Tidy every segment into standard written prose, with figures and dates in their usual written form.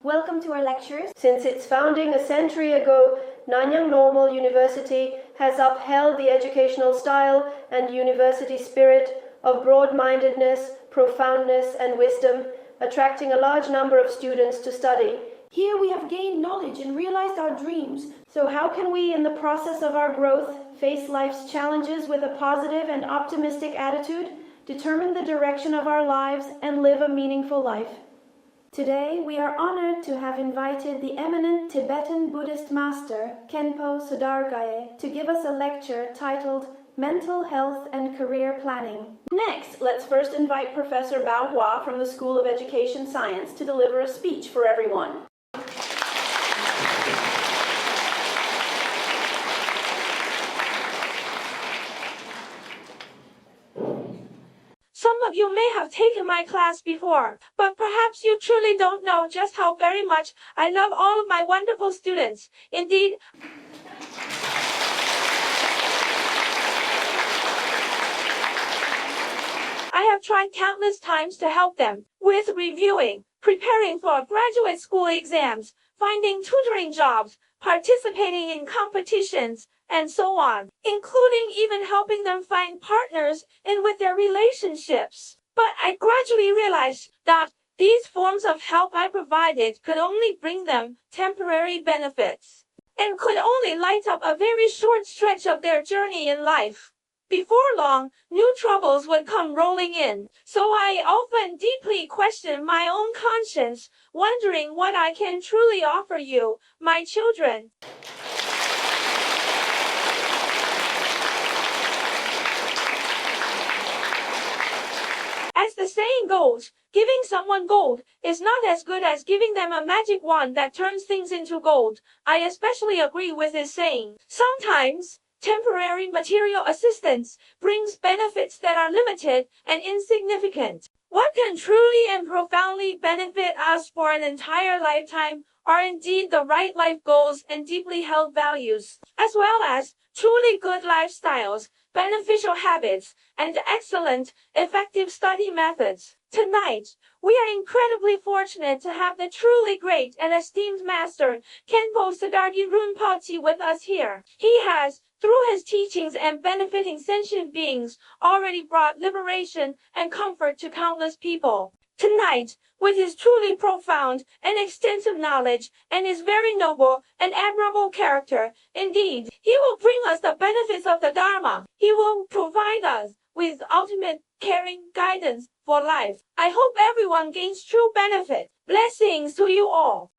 Welcome to our lectures. Since its founding a century ago, Nanyang Normal University has upheld the educational style and university spirit of broad-mindedness, profoundness, and wisdom, attracting a large number of students to study. Here we have gained knowledge and realized our dreams. So how can we, in the process of our growth, face life's challenges with a positive and optimistic attitude, determine the direction of our lives, and live a meaningful life? Today, we are honored to have invited the eminent Tibetan Buddhist master, Khenpo Sodargye, to give us a lecture titled Mental Health and Career Planning. Next, let's first invite Professor Bao Hua from the School of Education Science to deliver a speech for everyone. Some of you may have taken my class before, but perhaps you truly don't know just how very much I love all of my wonderful students. Indeed, I have tried countless times to help them with reviewing, preparing for graduate school exams, finding tutoring jobs, participating in competitions, and so on, including even helping them find partners and with their relationships. But I gradually realized that these forms of help I provided could only bring them temporary benefits, and could only light up a very short stretch of their journey in life. Before long, new troubles would come rolling in, so I often deeply question my own conscience, wondering what I can truly offer you, my children. As the saying goes, giving someone gold is not as good as giving them a magic wand that turns things into gold. I especially agree with this saying. Sometimes, temporary material assistance brings benefits that are limited and insignificant. What can truly and profoundly benefit us for an entire lifetime are indeed the right life goals and deeply held values, as well as truly good lifestyles, beneficial habits, and excellent, effective study methods. Tonight, we are incredibly fortunate to have the truly great and esteemed master, Khenpo Sodargye Rinpoche, with us here. He has, through his teachings and benefiting sentient beings, already brought liberation and comfort to countless people. Tonight, with his truly profound and extensive knowledge and his very noble and admirable character, indeed, he will bring us the benefits of the Dharma. He will provide us with ultimate caring guidance for life. I hope everyone gains true benefit. Blessings to you all.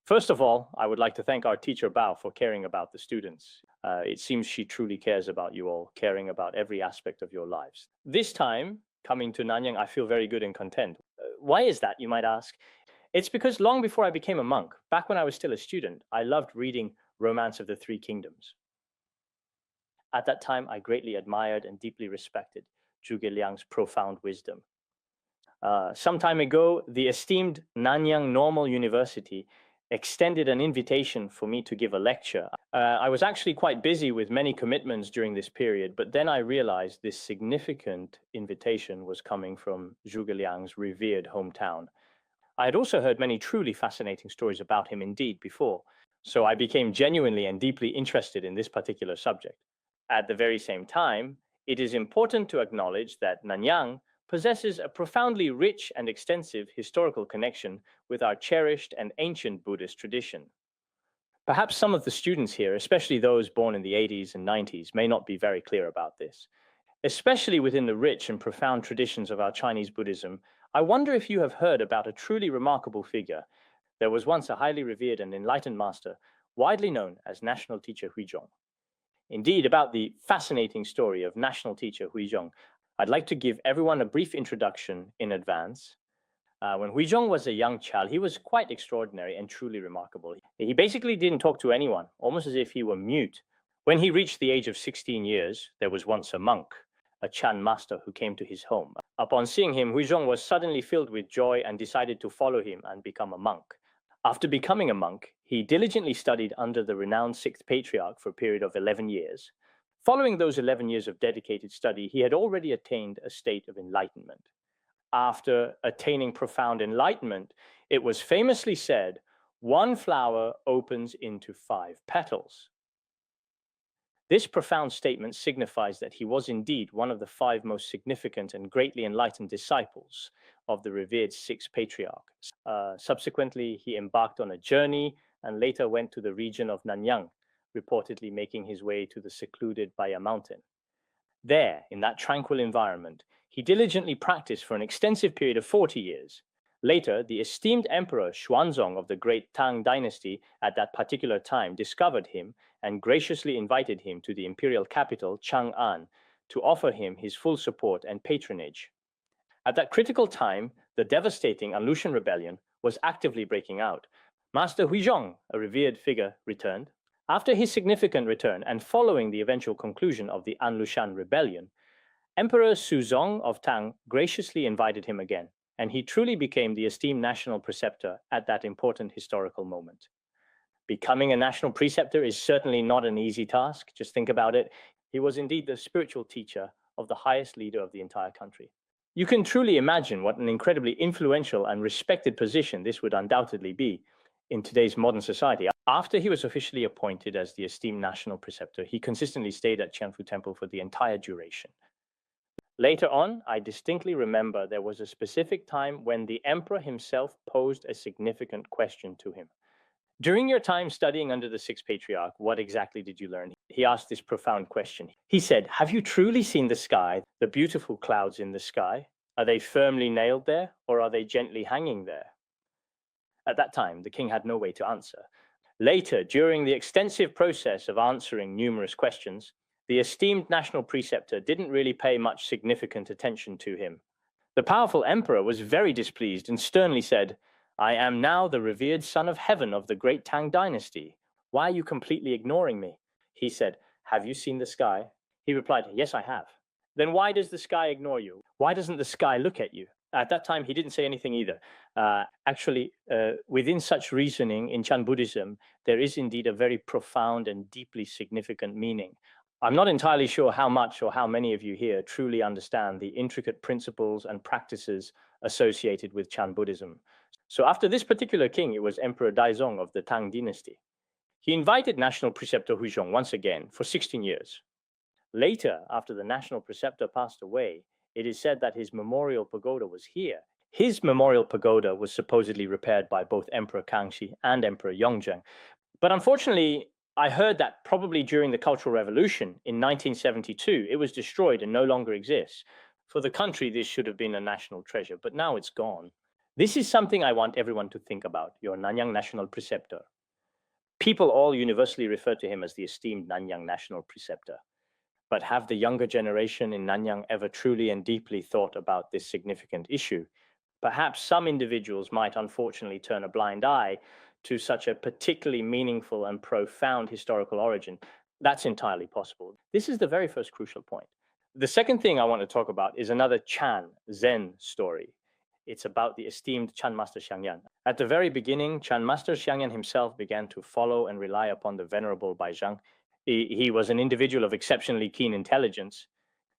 First of all, I would like to thank our teacher Bao for caring about the students. It seems she truly cares about you all, caring about every aspect of your lives. This time, coming to Nanyang, I feel very good and content. Why is that, you might ask? It's because long before I became a monk, back when I was still a student, I loved reading Romance of the Three Kingdoms. At that time, I greatly admired and deeply respected Zhuge Liang's profound wisdom. Some time ago, the esteemed Nanyang Normal University extended an invitation for me to give a lecture. I was actually quite busy with many commitments during this period, but then I realized this significant invitation was coming from Zhuge Liang's revered hometown. I had also heard many truly fascinating stories about him indeed before, so I became genuinely and deeply interested in this particular subject. At the very same time, it is important to acknowledge that Nanyang possesses a profoundly rich and extensive historical connection with our cherished and ancient Buddhist tradition. Perhaps some of the students here, especially those born in the 80s and 90s, may not be very clear about this. Especially within the rich and profound traditions of our Chinese Buddhism, I wonder if you have heard about a truly remarkable figure. There was once a highly revered and enlightened master, widely known as National Teacher Huizhong. Indeed, about the fascinating story of National Teacher Huizhong, I'd like to give everyone a brief introduction in advance. When Huizhong was a young child, he was quite extraordinary and truly remarkable. He basically didn't talk to anyone, almost as if he were mute. When he reached the age of 16 years, there was once a monk, a Chan master, who came to his home. Upon seeing him, Huizhong was suddenly filled with joy and decided to follow him and become a monk. After becoming a monk, he diligently studied under the renowned sixth patriarch for a period of 11 years. Following those 11 years of dedicated study, he had already attained a state of enlightenment. After attaining profound enlightenment, it was famously said, "One flower opens into 5 petals." This profound statement signifies that he was indeed one of the 5 most significant and greatly enlightened disciples of the revered sixth patriarch. Subsequently, he embarked on a journey and later went to the region of Nanyang, reportedly making his way to the secluded Baya mountain. There, in that tranquil environment, he diligently practiced for an extensive period of 40 years. Later, the esteemed emperor Xuanzong of the great Tang dynasty at that particular time discovered him and graciously invited him to the imperial capital, Chang'an, to offer him his full support and patronage. At that critical time, the devastating Anlushan rebellion was actively breaking out. Master Huizhong, a revered figure, returned. After his significant return and following the eventual conclusion of the Anlushan rebellion, Emperor Suzong of Tang graciously invited him again, and he truly became the esteemed national preceptor at that important historical moment. Becoming a national preceptor is certainly not an easy task. Just think about it. He was indeed the spiritual teacher of the highest leader of the entire country. You can truly imagine what an incredibly influential and respected position this would undoubtedly be in today's modern society. After he was officially appointed as the esteemed national preceptor, he consistently stayed at Qianfu Temple for the entire duration. Later on, I distinctly remember there was a specific time when the emperor himself posed a significant question to him. During your time studying under the sixth patriarch, what exactly did you learn? He asked this profound question. He said, "Have you truly seen the sky, the beautiful clouds in the sky? Are they firmly nailed there, or are they gently hanging there?" At that time, the king had no way to answer. Later, during the extensive process of answering numerous questions, the esteemed national preceptor didn't really pay much significant attention to him. The powerful emperor was very displeased and sternly said, "I am now the revered son of heaven of the great Tang dynasty. Why are you completely ignoring me?" He said, "Have you seen the sky?" He replied, "Yes, I have." "Then why does the sky ignore you? Why doesn't the sky look at you?" At that time, he didn't say anything either. Within such reasoning in Chan Buddhism, there is indeed a very profound and deeply significant meaning. I'm not entirely sure how much or how many of you here truly understand the intricate principles and practices associated with Chan Buddhism. So after this particular king, it was Emperor Daizong of the Tang dynasty. He invited national preceptor Huizhong once again for 16 years. Later, after the national preceptor passed away, it is said that his memorial pagoda was here. His memorial pagoda was supposedly repaired by both Emperor Kangxi and Emperor Yongzheng. But unfortunately, I heard that probably during the Cultural Revolution in 1972, it was destroyed and no longer exists. For the country, this should have been a national treasure, but now it's gone. This is something I want everyone to think about, your Nanyang National Preceptor. People all universally refer to him as the esteemed Nanyang National Preceptor. But have the younger generation in Nanyang ever truly and deeply thought about this significant issue? Perhaps some individuals might unfortunately turn a blind eye to such a particularly meaningful and profound historical origin. That's entirely possible. This is the very first crucial point. The second thing I want to talk about is another Chan Zen story. It's about the esteemed Chan Master Xiangyan. At the very beginning, Chan Master Xiangyan himself began to follow and rely upon the Venerable Baizhang. He was an individual of exceptionally keen intelligence.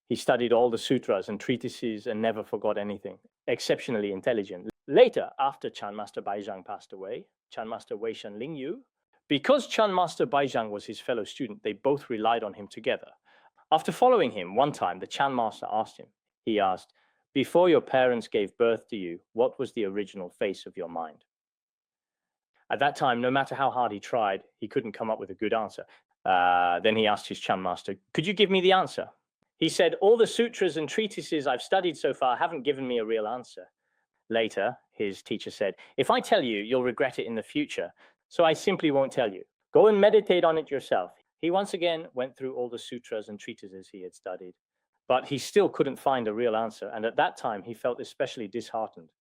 He studied all the sutras and treatises and never forgot anything. Exceptionally intelligent. Later, after Chan Master Baizhang passed away, Chan Master Weishan Lingyu, because Chan Master Baizhang was his fellow student, they both relied on him together. After following him, one time the Chan Master asked him, he asked, "Before your parents gave birth to you, what was the original face of your mind?" At that time, no matter how hard he tried, he couldn't come up with a good answer. Then he asked his Chan Master, "Could you give me the answer?" He said, "All the sutras and treatises I've studied so far haven't given me a real answer." Later, his teacher said, "If I tell you, you'll regret it in the future, so I simply won't tell you. Go and meditate on it yourself." He once again went through all the sutras and treatises he had studied, but he still couldn't find a real answer, and at that time he felt especially disheartened.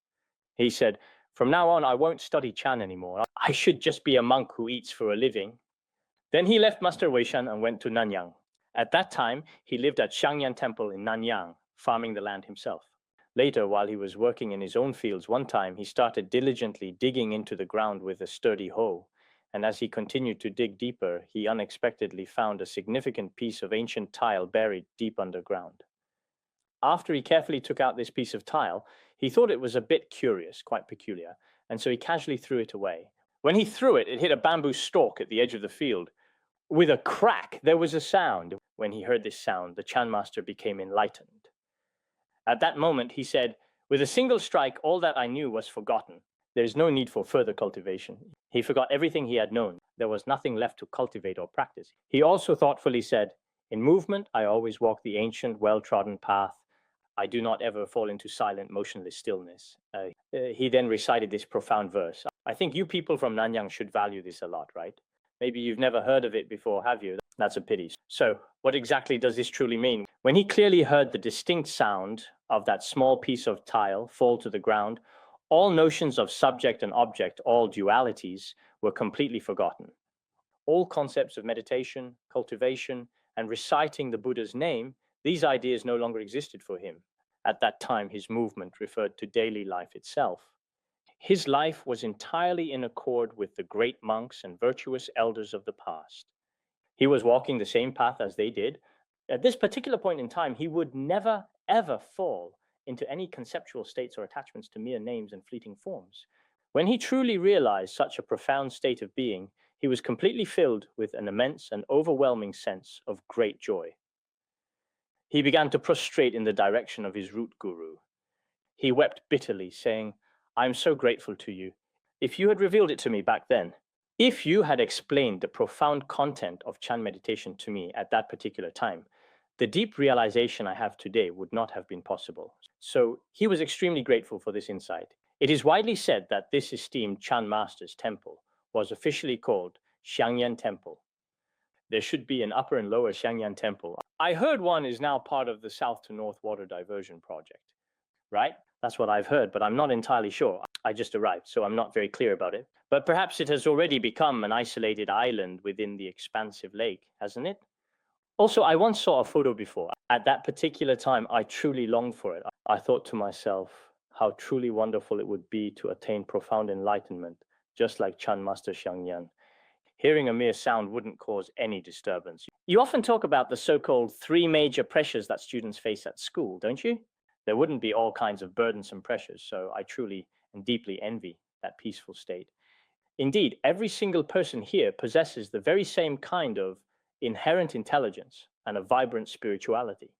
He said, "From now on, I won't study Chan anymore. I should just be a monk who eats for a living." Then he left Master Weishan and went to Nanyang. At that time, he lived at Xiangyan Temple in Nanyang, farming the land himself. Later, while he was working in his own fields, one time he started diligently digging into the ground with a sturdy hoe. And as he continued to dig deeper, he unexpectedly found a significant piece of ancient tile buried deep underground. After he carefully took out this piece of tile, he thought it was a bit curious, quite peculiar, and so he casually threw it away. When he threw it, it hit a bamboo stalk at the edge of the field. With a crack, there was a sound. When he heard this sound, the Chan master became enlightened. At that moment, he said, "With a single strike, all that I knew was forgotten. There is no need for further cultivation." He forgot everything he had known. There was nothing left to cultivate or practice. He also thoughtfully said, "In movement, I always walk the ancient, well-trodden path. I do not ever fall into silent, motionless stillness." He then recited this profound verse. I think you people from Nanyang should value this a lot, right? Maybe you've never heard of it before, have you? That's a pity. So, what exactly does this truly mean? When he clearly heard the distinct sound of that small piece of tile fall to the ground, all notions of subject and object, all dualities, were completely forgotten. All concepts of meditation, cultivation, and reciting the Buddha's name, these ideas no longer existed for him. At that time, his movement referred to daily life itself. His life was entirely in accord with the great monks and virtuous elders of the past. He was walking the same path as they did. At this particular point in time, he would never, ever fall into any conceptual states or attachments to mere names and fleeting forms. When he truly realized such a profound state of being, he was completely filled with an immense and overwhelming sense of great joy. He began to prostrate in the direction of his root guru. He wept bitterly, saying, "I am so grateful to you. If you had revealed it to me back then, if you had explained the profound content of Chan meditation to me at that particular time, the deep realization I have today would not have been possible." So he was extremely grateful for this insight. It is widely said that this esteemed Chan master's temple was officially called Xiangyan Temple. There should be an upper and lower Xiangyan Temple. I heard one is now part of the South to North Water Diversion Project, right? That's what I've heard, but I'm not entirely sure. I just arrived, so I'm not very clear about it. But perhaps it has already become an isolated island within the expansive lake, hasn't it? Also, I once saw a photo before. At that particular time, I truly longed for it. I thought to myself, how truly wonderful it would be to attain profound enlightenment, just like Chan Master Xiangyan. Hearing a mere sound wouldn't cause any disturbance. You often talk about the so-called 3 major pressures that students face at school, don't you? There wouldn't be all kinds of burdensome pressures, so I truly and deeply envy that peaceful state. Indeed, every single person here possesses the very same kind of inherent intelligence and a vibrant spirituality.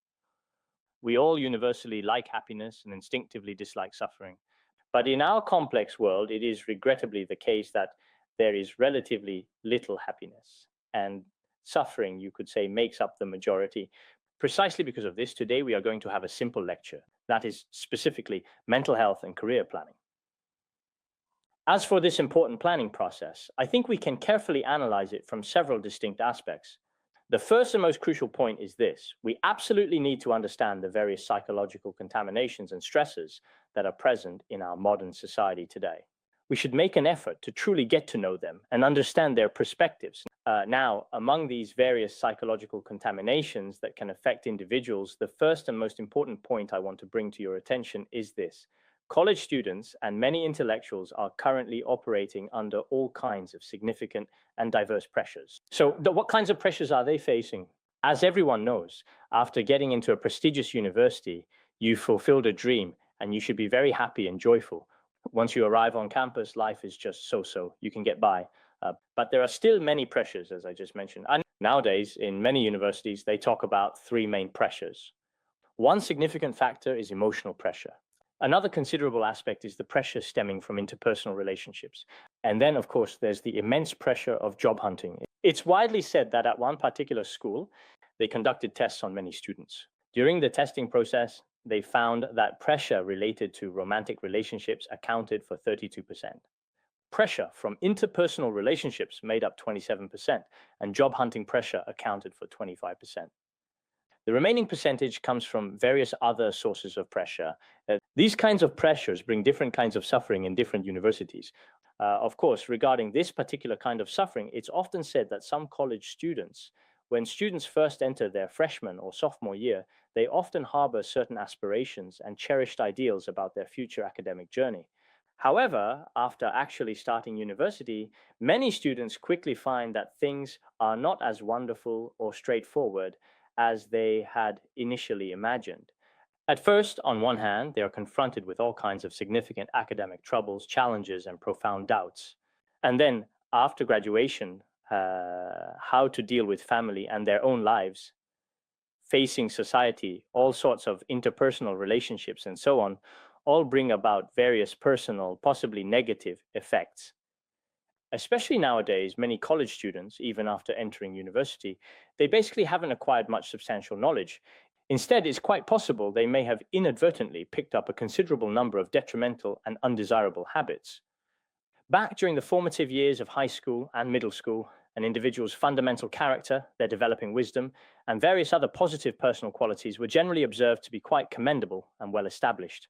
We all universally like happiness and instinctively dislike suffering. But in our complex world, it is regrettably the case that there is relatively little happiness, and suffering, you could say, makes up the majority. Precisely because of this, today we are going to have a simple lecture that is specifically mental health and career planning. As for this important planning process, I think we can carefully analyze it from several distinct aspects. The first and most crucial point is this: we absolutely need to understand the various psychological contaminations and stresses that are present in our modern society today. We should make an effort to truly get to know them and understand their perspectives. Now, among these various psychological contaminations that can affect individuals, the first and most important point I want to bring to your attention is this: college students and many intellectuals are currently operating under all kinds of significant and diverse pressures. So what kinds of pressures are they facing? As everyone knows, after getting into a prestigious university, you fulfilled a dream and you should be very happy and joyful. Once you arrive on campus, life is just so-so. You can get by. But there are still many pressures, as I just mentioned. And nowadays, in many universities, they talk about 3 main pressures. One significant factor is emotional pressure. Another considerable aspect is the pressure stemming from interpersonal relationships. And then, of course, there's the immense pressure of job hunting. It's widely said that at one particular school, they conducted tests on many students. During the testing process, they found that pressure related to romantic relationships accounted for 32%. Pressure from interpersonal relationships made up 27%, and job hunting pressure accounted for 25%. The remaining percentage comes from various other sources of pressure. These kinds of pressures bring different kinds of suffering in different universities. Of course, regarding this particular kind of suffering, it's often said that some college students when students first enter their freshman or sophomore year, they often harbor certain aspirations and cherished ideals about their future academic journey. However, after actually starting university, many students quickly find that things are not as wonderful or straightforward as they had initially imagined. At first, on one hand, they are confronted with all kinds of significant academic troubles, challenges, and profound doubts. And then, after graduation, how to deal with family and their own lives, facing society, all sorts of interpersonal relationships, and so on, all bring about various personal, possibly negative effects. Especially nowadays, many college students, even after entering university, they basically haven't acquired much substantial knowledge. Instead, it's quite possible they may have inadvertently picked up a considerable number of detrimental and undesirable habits. Back during the formative years of high school and middle school, an individual's fundamental character, their developing wisdom, and various other positive personal qualities were generally observed to be quite commendable and well established.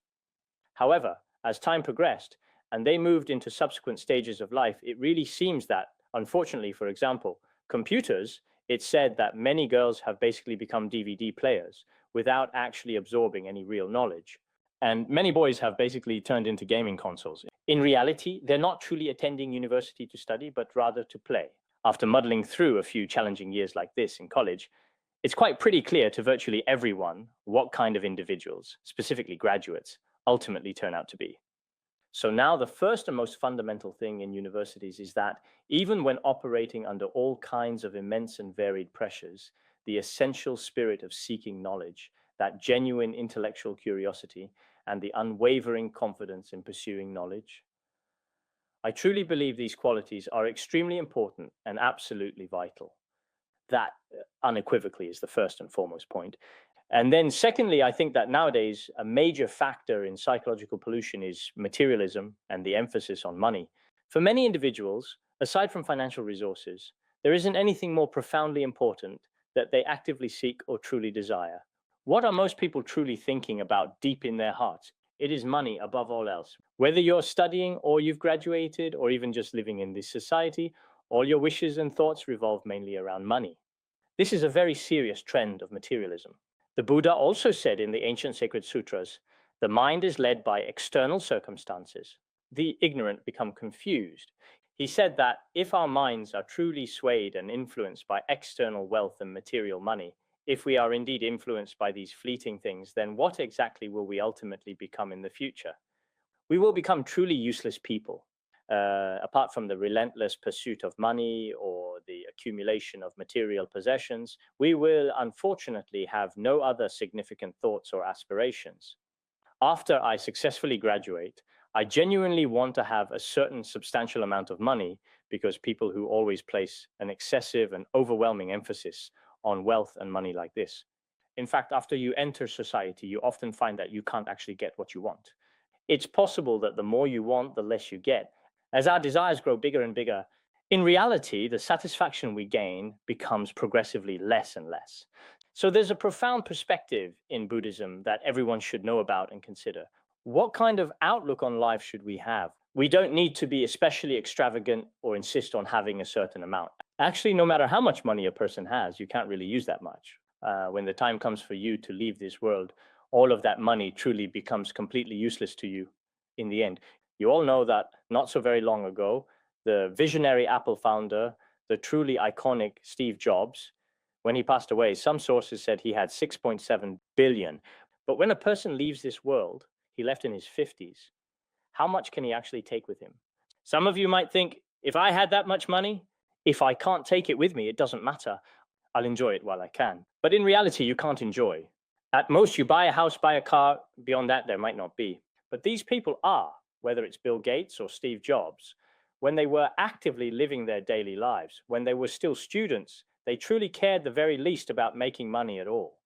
However, as time progressed and they moved into subsequent stages of life, it really seems that, unfortunately, for example, computers, it's said that many girls have basically become DVD players without actually absorbing any real knowledge. And many boys have basically turned into gaming consoles. In reality, they're not truly attending university to study, but rather to play. After muddling through a few challenging years like this in college, it's quite pretty clear to virtually everyone what kind of individuals, specifically graduates, ultimately turn out to be. So now the first and most fundamental thing in universities is that even when operating under all kinds of immense and varied pressures, the essential spirit of seeking knowledge, that genuine intellectual curiosity, and the unwavering confidence in pursuing knowledge, I truly believe these qualities are extremely important and absolutely vital. That unequivocally is the first and foremost point. And then secondly, I think that nowadays a major factor in psychological pollution is materialism and the emphasis on money. For many individuals, aside from financial resources, there isn't anything more profoundly important that they actively seek or truly desire. What are most people truly thinking about deep in their hearts? It is money above all else. Whether you're studying or you've graduated or even just living in this society, all your wishes and thoughts revolve mainly around money. This is a very serious trend of materialism. The Buddha also said in the ancient sacred sutras, the mind is led by external circumstances. The ignorant become confused. He said that if our minds are truly swayed and influenced by external wealth and material money, if we are indeed influenced by these fleeting things, then what exactly will we ultimately become in the future? We will become truly useless people. Apart from the relentless pursuit of money or the accumulation of material possessions, we will unfortunately have no other significant thoughts or aspirations. After I successfully graduate, I genuinely want to have a certain substantial amount of money, because people who always place an excessive and overwhelming emphasis on wealth and money like this. In fact, after you enter society, you often find that you can't actually get what you want. It's possible that the more you want, the less you get. As our desires grow bigger and bigger, in reality, the satisfaction we gain becomes progressively less and less. So there's a profound perspective in Buddhism that everyone should know about and consider. What kind of outlook on life should we have? We don't need to be especially extravagant or insist on having a certain amount. Actually, no matter how much money a person has, you can't really use that much. When the time comes for you to leave this world, all of that money truly becomes completely useless to you in the end. You all know that not so very long ago, the visionary Apple founder, the truly iconic Steve Jobs, when he passed away, some sources said he had 6.7 billion. But when a person leaves this world, he left in his 50s, how much can he actually take with him? Some of you might think, if I had that much money, if I can't take it with me, it doesn't matter. I'll enjoy it while I can. But in reality, you can't enjoy. At most, you buy a house, buy a car. Beyond that, there might not be. But these people are, whether it's Bill Gates or Steve Jobs, when they were actively living their daily lives, when they were still students, they truly cared the very least about making money at all.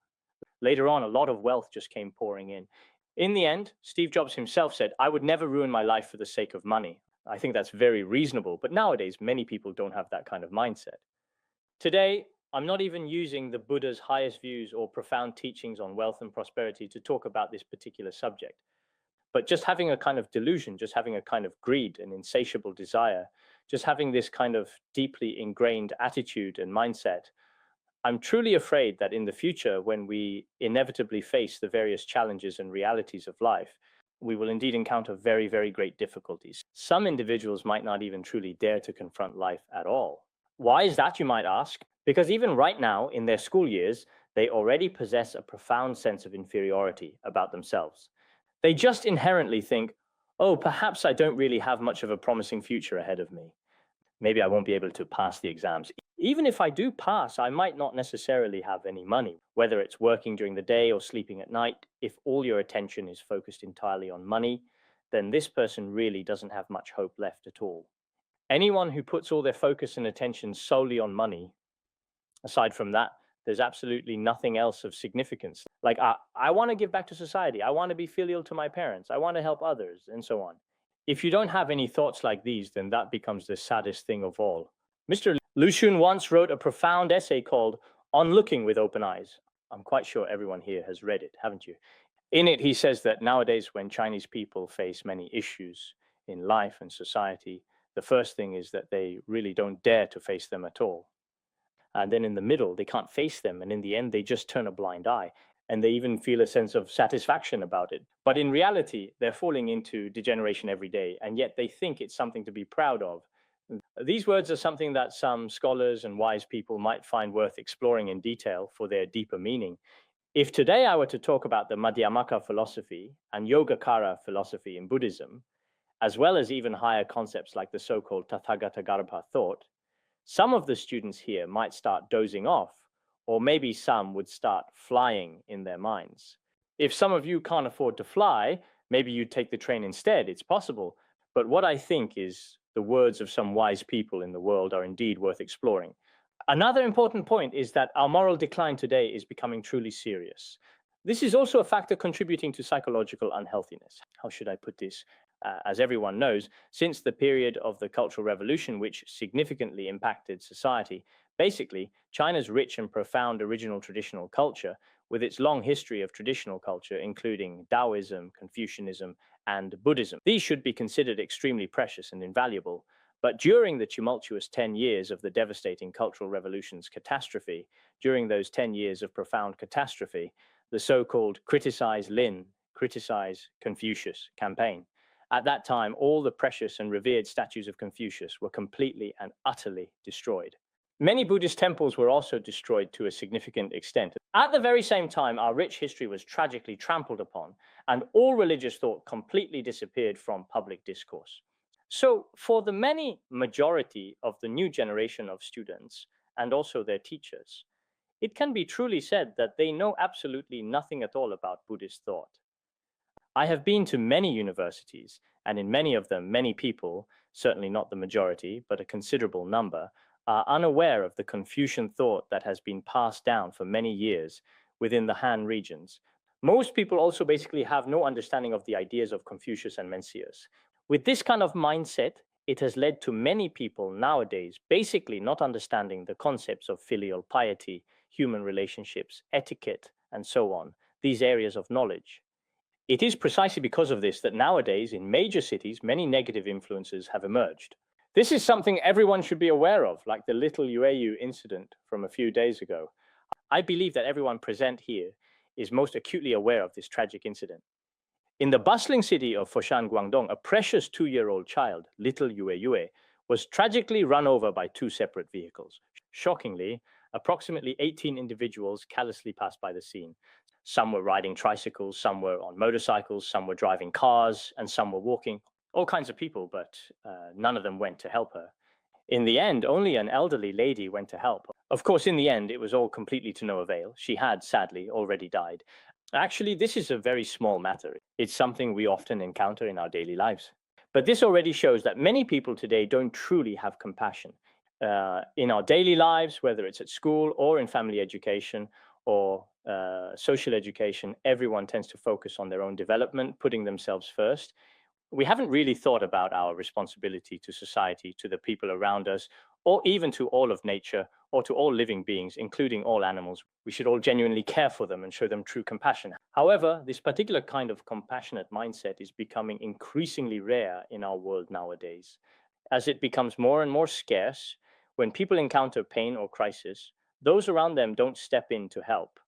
Later on, a lot of wealth just came pouring in. In the end, Steve Jobs himself said, I would never ruin my life for the sake of money. I think that's very reasonable, but nowadays, many people don't have that kind of mindset. Today, I'm not even using the Buddha's highest views or profound teachings on wealth and prosperity to talk about this particular subject. But just having a kind of delusion, just having a kind of greed, an insatiable desire, just having this kind of deeply ingrained attitude and mindset I'm truly afraid that in the future, when we inevitably face the various challenges and realities of life, we will indeed encounter very, very great difficulties. Some individuals might not even truly dare to confront life at all. Why is that, you might ask? Because even right now, in their school years, they already possess a profound sense of inferiority about themselves. They just inherently think, oh, perhaps I don't really have much of a promising future ahead of me. Maybe I won't be able to pass the exams. Even if I do pass, I might not necessarily have any money, whether it's working during the day or sleeping at night. If all your attention is focused entirely on money, then this person really doesn't have much hope left at all. Anyone who puts all their focus and attention solely on money, aside from that, there's absolutely nothing else of significance. Like, I want to give back to society. I want to be filial to my parents. I want to help others, and so on. If you don't have any thoughts like these, then that becomes the saddest thing of all. Mr. Lu Xun once wrote a profound essay called On Looking with Open Eyes. I'm quite sure everyone here has read it, haven't you? In it, he says that nowadays, when Chinese people face many issues in life and society, the first thing is that they really don't dare to face them at all. And then in the middle, they can't face them. And in the end, they just turn a blind eye. And they even feel a sense of satisfaction about it. But in reality, they're falling into degeneration every day, and yet they think it's something to be proud of. These words are something that some scholars and wise people might find worth exploring in detail for their deeper meaning. If today I were to talk about the Madhyamaka philosophy and Yogacara philosophy in Buddhism, as well as even higher concepts like the so-called Tathagatagarbha thought, some of the students here might start dozing off, or maybe some would start flying in their minds. If some of you can't afford to fly, maybe you take the train instead. It's possible. But what I think is the words of some wise people in the world are indeed worth exploring. Another important point is that our moral decline today is becoming truly serious. This is also a factor contributing to psychological unhealthiness. How should I put this? As everyone knows, since the period of the Cultural Revolution, which significantly impacted society, basically, China's rich and profound original traditional culture, with its long history of traditional culture, including Taoism, Confucianism, and Buddhism. These should be considered extremely precious and invaluable. But during the tumultuous 10 years of the devastating Cultural Revolution's catastrophe, during those 10 years of profound catastrophe, the so-called Criticize Lin, Criticize Confucius campaign, at that time, all the precious and revered statues of Confucius were completely and utterly destroyed. Many Buddhist temples were also destroyed to a significant extent. At the very same time, our rich history was tragically trampled upon, and all religious thought completely disappeared from public discourse. So, for the majority of the new generation of students, and also their teachers, it can be truly said that they know absolutely nothing at all about Buddhist thought. I have been to many universities, and in many of them, many people, certainly not the majority, but a considerable number, are unaware of the Confucian thought that has been passed down for many years within the Han regions. Most people also basically have no understanding of the ideas of Confucius and Mencius. With this kind of mindset, it has led to many people nowadays basically not understanding the concepts of filial piety, human relationships, etiquette, and so on, these areas of knowledge. It is precisely because of this that nowadays, in major cities, many negative influences have emerged. This is something everyone should be aware of, like the little UAU incident from a few days ago. I believe that everyone present here is most acutely aware of this tragic incident. In the bustling city of Foshan, Guangdong, a precious 2-year-old child, little Yue, was tragically run over by 2 separate vehicles. Shockingly, approximately 18 individuals callously passed by the scene. Some were riding tricycles, some were on motorcycles, some were driving cars, and some were walking. All kinds of people, but none of them went to help her. In the end, only an elderly lady went to help. Of course, in the end, it was all completely to no avail. She had, sadly, already died. Actually, this is a very small matter. It's something we often encounter in our daily lives. But this already shows that many people today don't truly have compassion. In our daily lives, whether it's at school or in family education or social education, everyone tends to focus on their own development, putting themselves first. We haven't really thought about our responsibility to society, to the people around us, or even to all of nature, or to all living beings, including all animals. We should all genuinely care for them and show them true compassion. However, this particular kind of compassionate mindset is becoming increasingly rare in our world nowadays. As it becomes more and more scarce, when people encounter pain or crisis, those around them don't step in to help.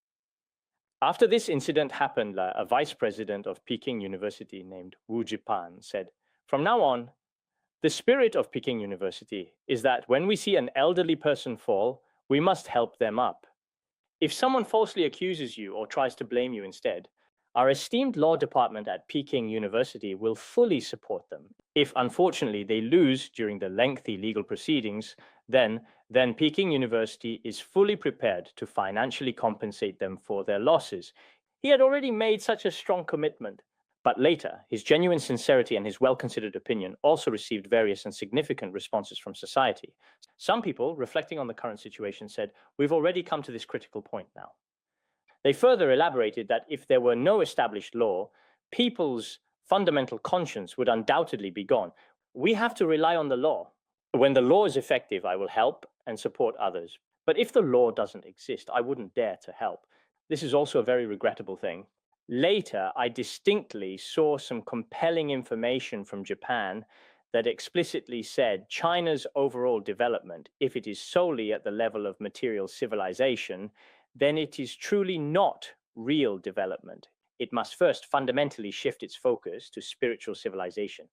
After this incident happened, a vice president of Peking University named Wu Jipan said, "From now on, the spirit of Peking University is that when we see an elderly person fall, we must help them up. If someone falsely accuses you or tries to blame you instead, our esteemed law department at Peking University will fully support them. If unfortunately they lose during the lengthy legal proceedings, then Peking University is fully prepared to financially compensate them for their losses." He had already made such a strong commitment. But later, his genuine sincerity and his well-considered opinion also received various and significant responses from society. Some people, reflecting on the current situation, said, "We've already come to this critical point now." They further elaborated that if there were no established law, people's fundamental conscience would undoubtedly be gone. We have to rely on the law. When the law is effective, I will help and support others. But if the law doesn't exist, I wouldn't dare to help. This is also a very regrettable thing. Later, I distinctly saw some compelling information from Japan that explicitly said China's overall development, if it is solely at the level of material civilization, then it is truly not real development. It must first fundamentally shift its focus to spiritual civilization.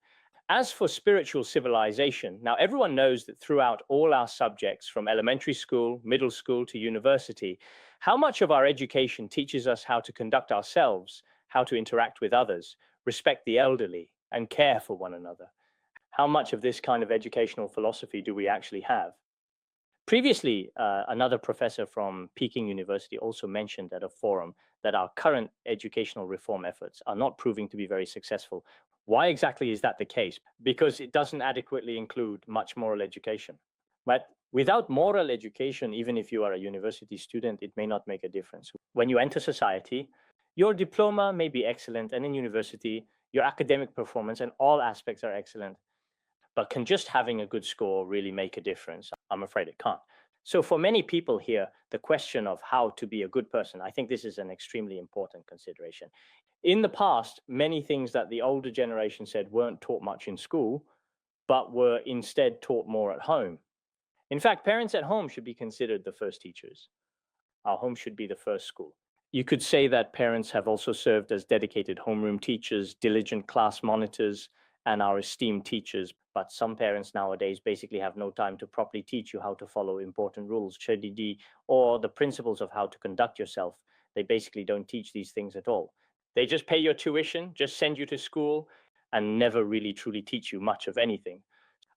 As for spiritual civilization, now everyone knows that throughout all our subjects, from elementary school, middle school to university, how much of our education teaches us how to conduct ourselves, how to interact with others, respect the elderly, and care for one another? How much of this kind of educational philosophy do we actually have? Previously, another professor from Peking University also mentioned at a forum that our current educational reform efforts are not proving to be very successful. Why exactly is that the case? Because it doesn't adequately include much moral education. But without moral education, even if you are a university student, it may not make a difference. When you enter society, your diploma may be excellent, and in university, your academic performance and all aspects are excellent. But can just having a good score really make a difference? I'm afraid it can't. So for many people here, the question of how to be a good person, I think this is an extremely important consideration. In the past, many things that the older generation said weren't taught much in school, but were instead taught more at home. In fact, parents at home should be considered the first teachers. Our home should be the first school. You could say that parents have also served as dedicated homeroom teachers, diligent class monitors, and our esteemed teachers. But some parents nowadays basically have no time to properly teach you how to follow important rules, or the principles of how to conduct yourself. They basically don't teach these things at all. They just pay your tuition, just send you to school, and never really truly teach you much of anything.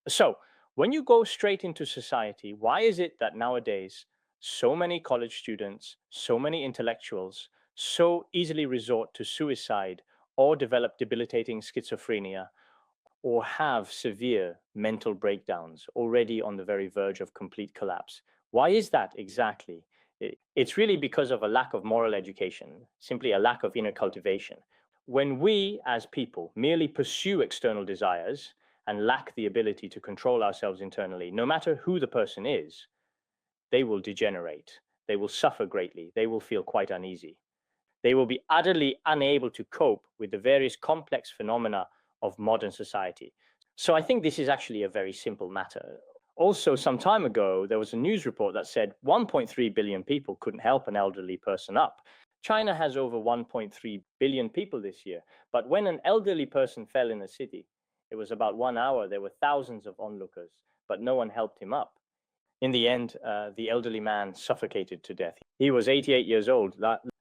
So when you go straight into society, why is it that nowadays so many college students, so many intellectuals, so easily resort to suicide or develop debilitating schizophrenia or have severe mental breakdowns already on the very verge of complete collapse? Why is that exactly? It's really because of a lack of moral education, simply a lack of inner cultivation. When we as people merely pursue external desires and lack the ability to control ourselves internally, no matter who the person is, they will degenerate. They will suffer greatly. They will feel quite uneasy. They will be utterly unable to cope with the various complex phenomena of modern society. So I think this is actually a very simple matter. Also, some time ago, there was a news report that said 1.3 billion people couldn't help an elderly person up. China has over 1.3 billion people this year. But when an elderly person fell in a city, it was about 1 hour, there were thousands of onlookers, but no one helped him up. In the end, the elderly man suffocated to death. He was 88 years old.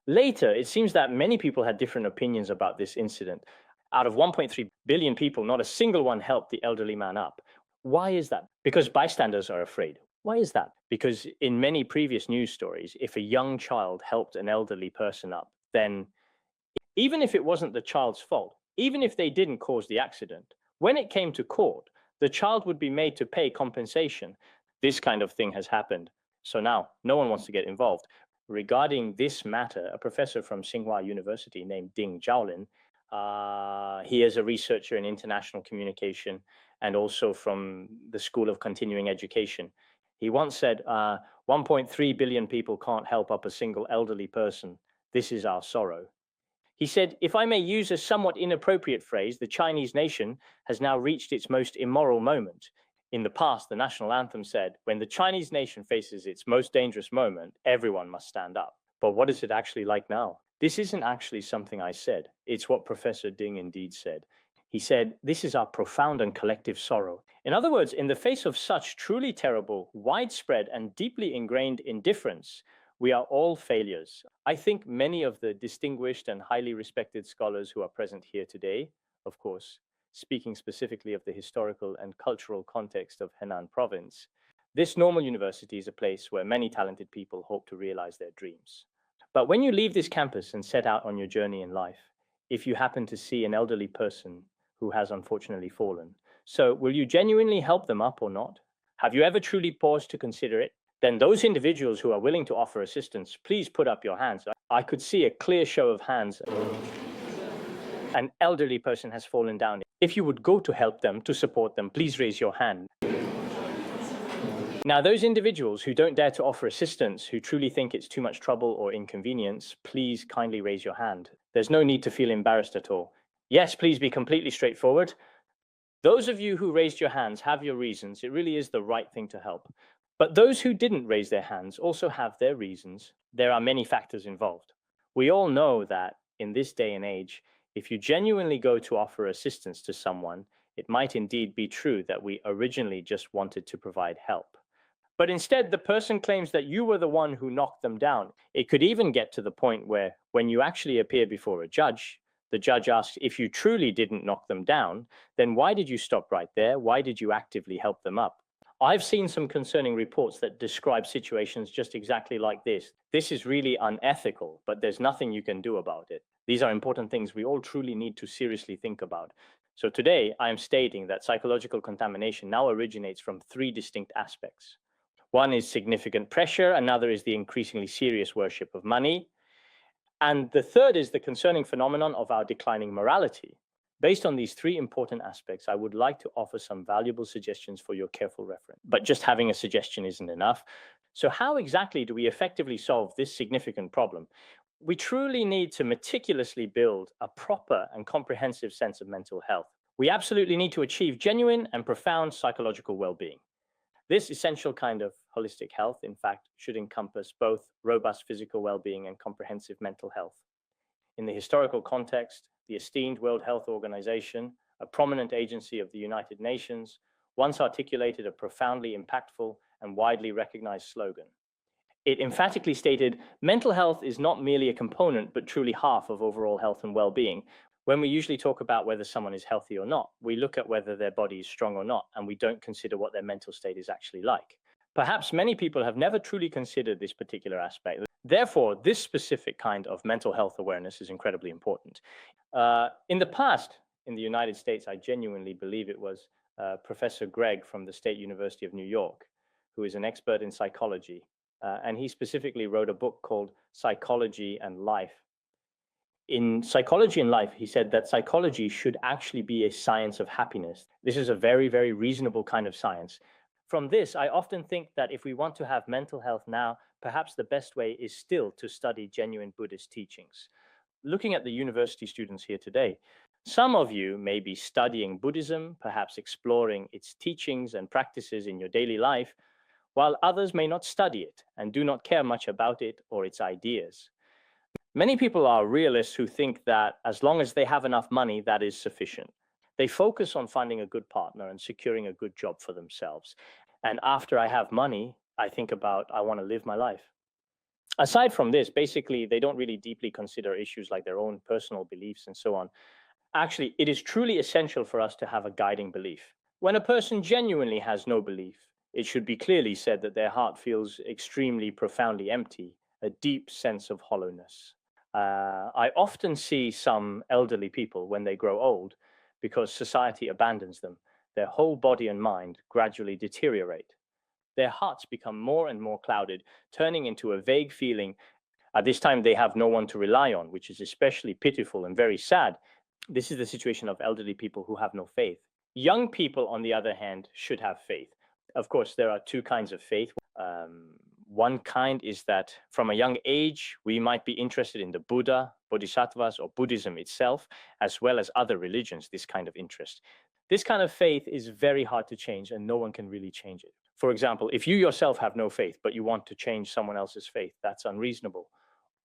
Later, it seems that many people had different opinions about this incident. Out of 1.3 billion people, not a single one helped the elderly man up. Why is that? Because bystanders are afraid. Why is that? Because in many previous news stories, if a young child helped an elderly person up, then even if it wasn't the child's fault, even if they didn't cause the accident, when it came to court, the child would be made to pay compensation. This kind of thing has happened. So now no one wants to get involved. Regarding this matter, a professor from Tsinghua University named Ding Zhaolin, he is a researcher in international communication and also from the School of Continuing Education. He once said, 1.3 billion people can't help up a single elderly person. This is our sorrow. He said, if I may use a somewhat inappropriate phrase, the Chinese nation has now reached its most immoral moment. In the past, the national anthem said, when the Chinese nation faces its most dangerous moment, everyone must stand up. But what is it actually like now? This isn't actually something I said. It's what Professor Ding indeed said. He said, this is our profound and collective sorrow. In other words, in the face of such truly terrible, widespread, and deeply ingrained indifference, we are all failures. I think many of the distinguished and highly respected scholars who are present here today, of course, speaking specifically of the historical and cultural context of Henan province, this normal university is a place where many talented people hope to realize their dreams. But when you leave this campus and set out on your journey in life, if you happen to see an elderly person who has unfortunately fallen, so will you genuinely help them up or not? Have you ever truly paused to consider it? Then those individuals who are willing to offer assistance, please put up your hands. I could see a clear show of hands. An elderly person has fallen down. If you would go to help them, to support them, please raise your hand. Now, those individuals who don't dare to offer assistance, who truly think it's too much trouble or inconvenience, please kindly raise your hand. There's no need to feel embarrassed at all. Yes, please be completely straightforward. Those of you who raised your hands have your reasons. It really is the right thing to help. But those who didn't raise their hands also have their reasons. There are many factors involved. We all know that in this day and age, if you genuinely go to offer assistance to someone, it might indeed be true that we originally just wanted to provide help. But instead, the person claims that you were the one who knocked them down. It could even get to the point where, when you actually appear before a judge, the judge asks, if you truly didn't knock them down, then why did you stop right there? Why did you actively help them up? I've seen some concerning reports that describe situations just exactly like this. This is really unethical, but there's nothing you can do about it. These are important things we all truly need to seriously think about. So today, I am stating that psychological contamination now originates from three distinct aspects. One is significant pressure, another is the increasingly serious worship of money, and the third is the concerning phenomenon of our declining morality. Based on these three important aspects, I would like to offer some valuable suggestions for your careful reference. But just having a suggestion isn't enough. So how exactly do we effectively solve this significant problem? We truly need to meticulously build a proper and comprehensive sense of mental health. We absolutely need to achieve genuine and profound psychological well-being. This essential kind of holistic health, in fact, should encompass both robust physical well-being and comprehensive mental health. In the historical context, the esteemed World Health Organization, a prominent agency of the United Nations, once articulated a profoundly impactful and widely recognized slogan. It emphatically stated, mental health is not merely a component, but truly half of overall health and well-being. When we usually talk about whether someone is healthy or not, we look at whether their body is strong or not, and we don't consider what their mental state is actually like. Perhaps many people have never truly considered this particular aspect. Therefore, this specific kind of mental health awareness is incredibly important. In the past, in the United States, I genuinely believe it was Professor Gregg from the State University of New York, who is an expert in psychology. And he specifically wrote a book called Psychology and Life. In Psychology and Life, he said that psychology should actually be a science of happiness. This is a very, very reasonable kind of science. From this, I often think that if we want to have mental health now, perhaps the best way is still to study genuine Buddhist teachings. Looking at the university students here today, some of you may be studying Buddhism, perhaps exploring its teachings and practices in your daily life, while others may not study it and do not care much about it or its ideas. Many people are realists who think that as long as they have enough money, that is sufficient. They focus on finding a good partner and securing a good job for themselves. And after I have money, I think about, I want to live my life. Aside from this, basically, they don't really deeply consider issues like their own personal beliefs and so on. Actually, it is truly essential for us to have a guiding belief. When a person genuinely has no belief, it should be clearly said that their heart feels extremely profoundly empty, a deep sense of hollowness. I often see some elderly people when they grow old, because society abandons them, their whole body and mind gradually deteriorate. Their hearts become more and more clouded, turning into a vague feeling. At this time, they have no one to rely on, which is especially pitiful and very sad. This is the situation of elderly people who have no faith. Young people, on the other hand, should have faith. Of course, there are two kinds of faith. One kind is that from a young age, we might be interested in the Buddha, Bodhisattvas, or Buddhism itself, as well as other religions, this kind of interest. This kind of faith is very hard to change, and no one can really change it. For example, if you yourself have no faith, but you want to change someone else's faith, that's unreasonable.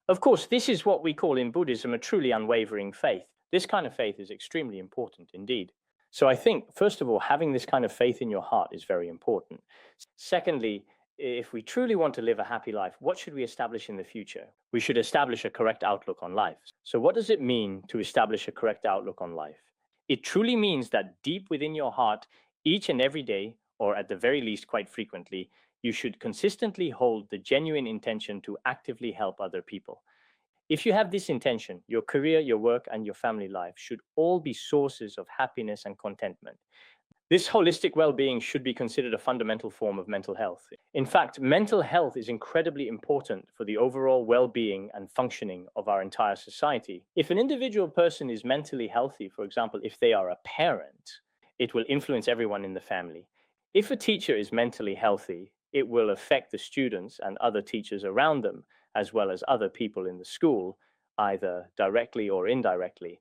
Of course, this is what we call in Buddhism a truly unwavering faith. This kind of faith is extremely important indeed. So I think, first of all, having this kind of faith in your heart is very important. Secondly, if we truly want to live a happy life, what should we establish in the future? We should establish a correct outlook on life. So what does it mean to establish a correct outlook on life? It truly means that deep within your heart, each and every day, or at the very least quite frequently, you should consistently hold the genuine intention to actively help other people. If you have this intention, your career, your work, and your family life should all be sources of happiness and contentment. This holistic well-being should be considered a fundamental form of mental health. In fact, mental health is incredibly important for the overall well-being and functioning of our entire society. If an individual person is mentally healthy, for example, if they are a parent, it will influence everyone in the family. If a teacher is mentally healthy, it will affect the students and other teachers around them, as well as other people in the school, either directly or indirectly.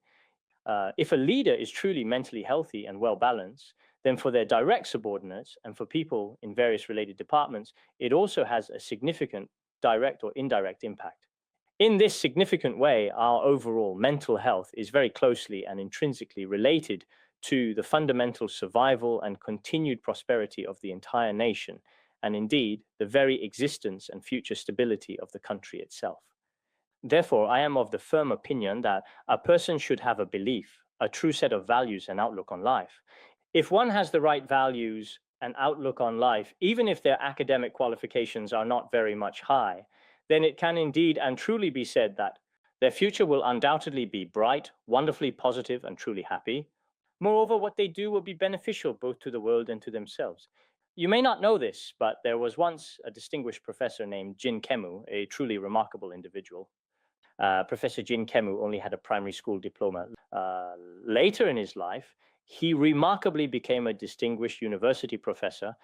If a leader is truly mentally healthy and well-balanced, then for their direct subordinates and for people in various related departments, it also has a significant direct or indirect impact. In this significant way, our overall mental health is very closely and intrinsically related to the fundamental survival and continued prosperity of the entire nation, and indeed, the very existence and future stability of the country itself. Therefore, I am of the firm opinion that a person should have a belief, a true set of values and outlook on life. If one has the right values and outlook on life, even if their academic qualifications are not very much high, then it can indeed and truly be said that their future will undoubtedly be bright, wonderfully positive, and truly happy. Moreover, what they do will be beneficial both to the world and to themselves. You may not know this, but there was once a distinguished professor named Jin Kemu, a truly remarkable individual. Professor Jin Kemu only had a primary school diploma. Later in his life, he remarkably became a distinguished university professor,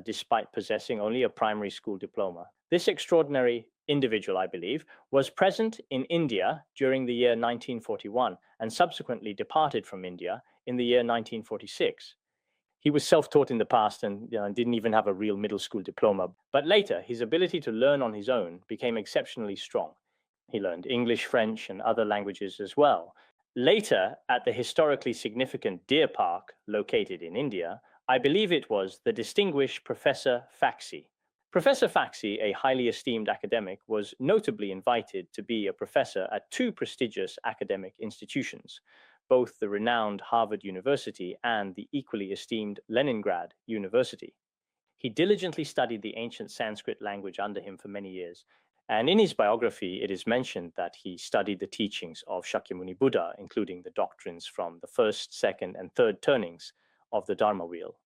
despite possessing only a primary school diploma. This extraordinary individual, I believe, was present in India during the year 1941 and subsequently departed from India in the year 1946. He was self-taught in the past and didn't even have a real middle school diploma. But later, his ability to learn on his own became exceptionally strong. He learned English, French, and other languages as well. Later, at the historically significant Deer Park, located in India, I believe it was the distinguished Professor Faxi. Professor Faxi, a highly esteemed academic, was notably invited to be a professor at two prestigious academic institutions, both the renowned Harvard University and the equally esteemed Leningrad University. He diligently studied the ancient Sanskrit language under him for many years, and in his biography, it is mentioned that he studied the teachings of Shakyamuni Buddha, including the doctrines from the first, second, and third turnings of the Dharma wheel.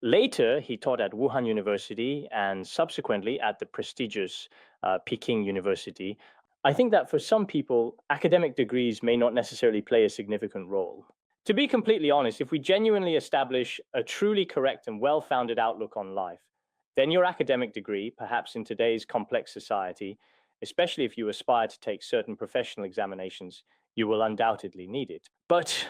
Later, he taught at Wuhan University and subsequently at the prestigious Peking University. I think that for some people, academic degrees may not necessarily play a significant role. To be completely honest, if we genuinely establish a truly correct and well-founded outlook on life, then your academic degree, perhaps in today's complex society, especially if you aspire to take certain professional examinations, you will undoubtedly need it. But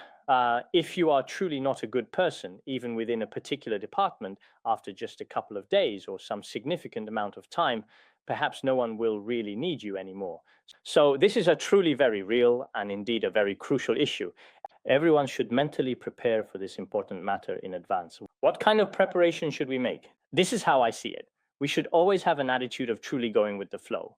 if you are truly not a good person, even within a particular department, after just a couple of days or some significant amount of time, perhaps no one will really need you anymore. So this is a truly very real and indeed a very crucial issue. Everyone should mentally prepare for this important matter in advance. What kind of preparation should we make? This is how I see it. We should always have an attitude of truly going with the flow.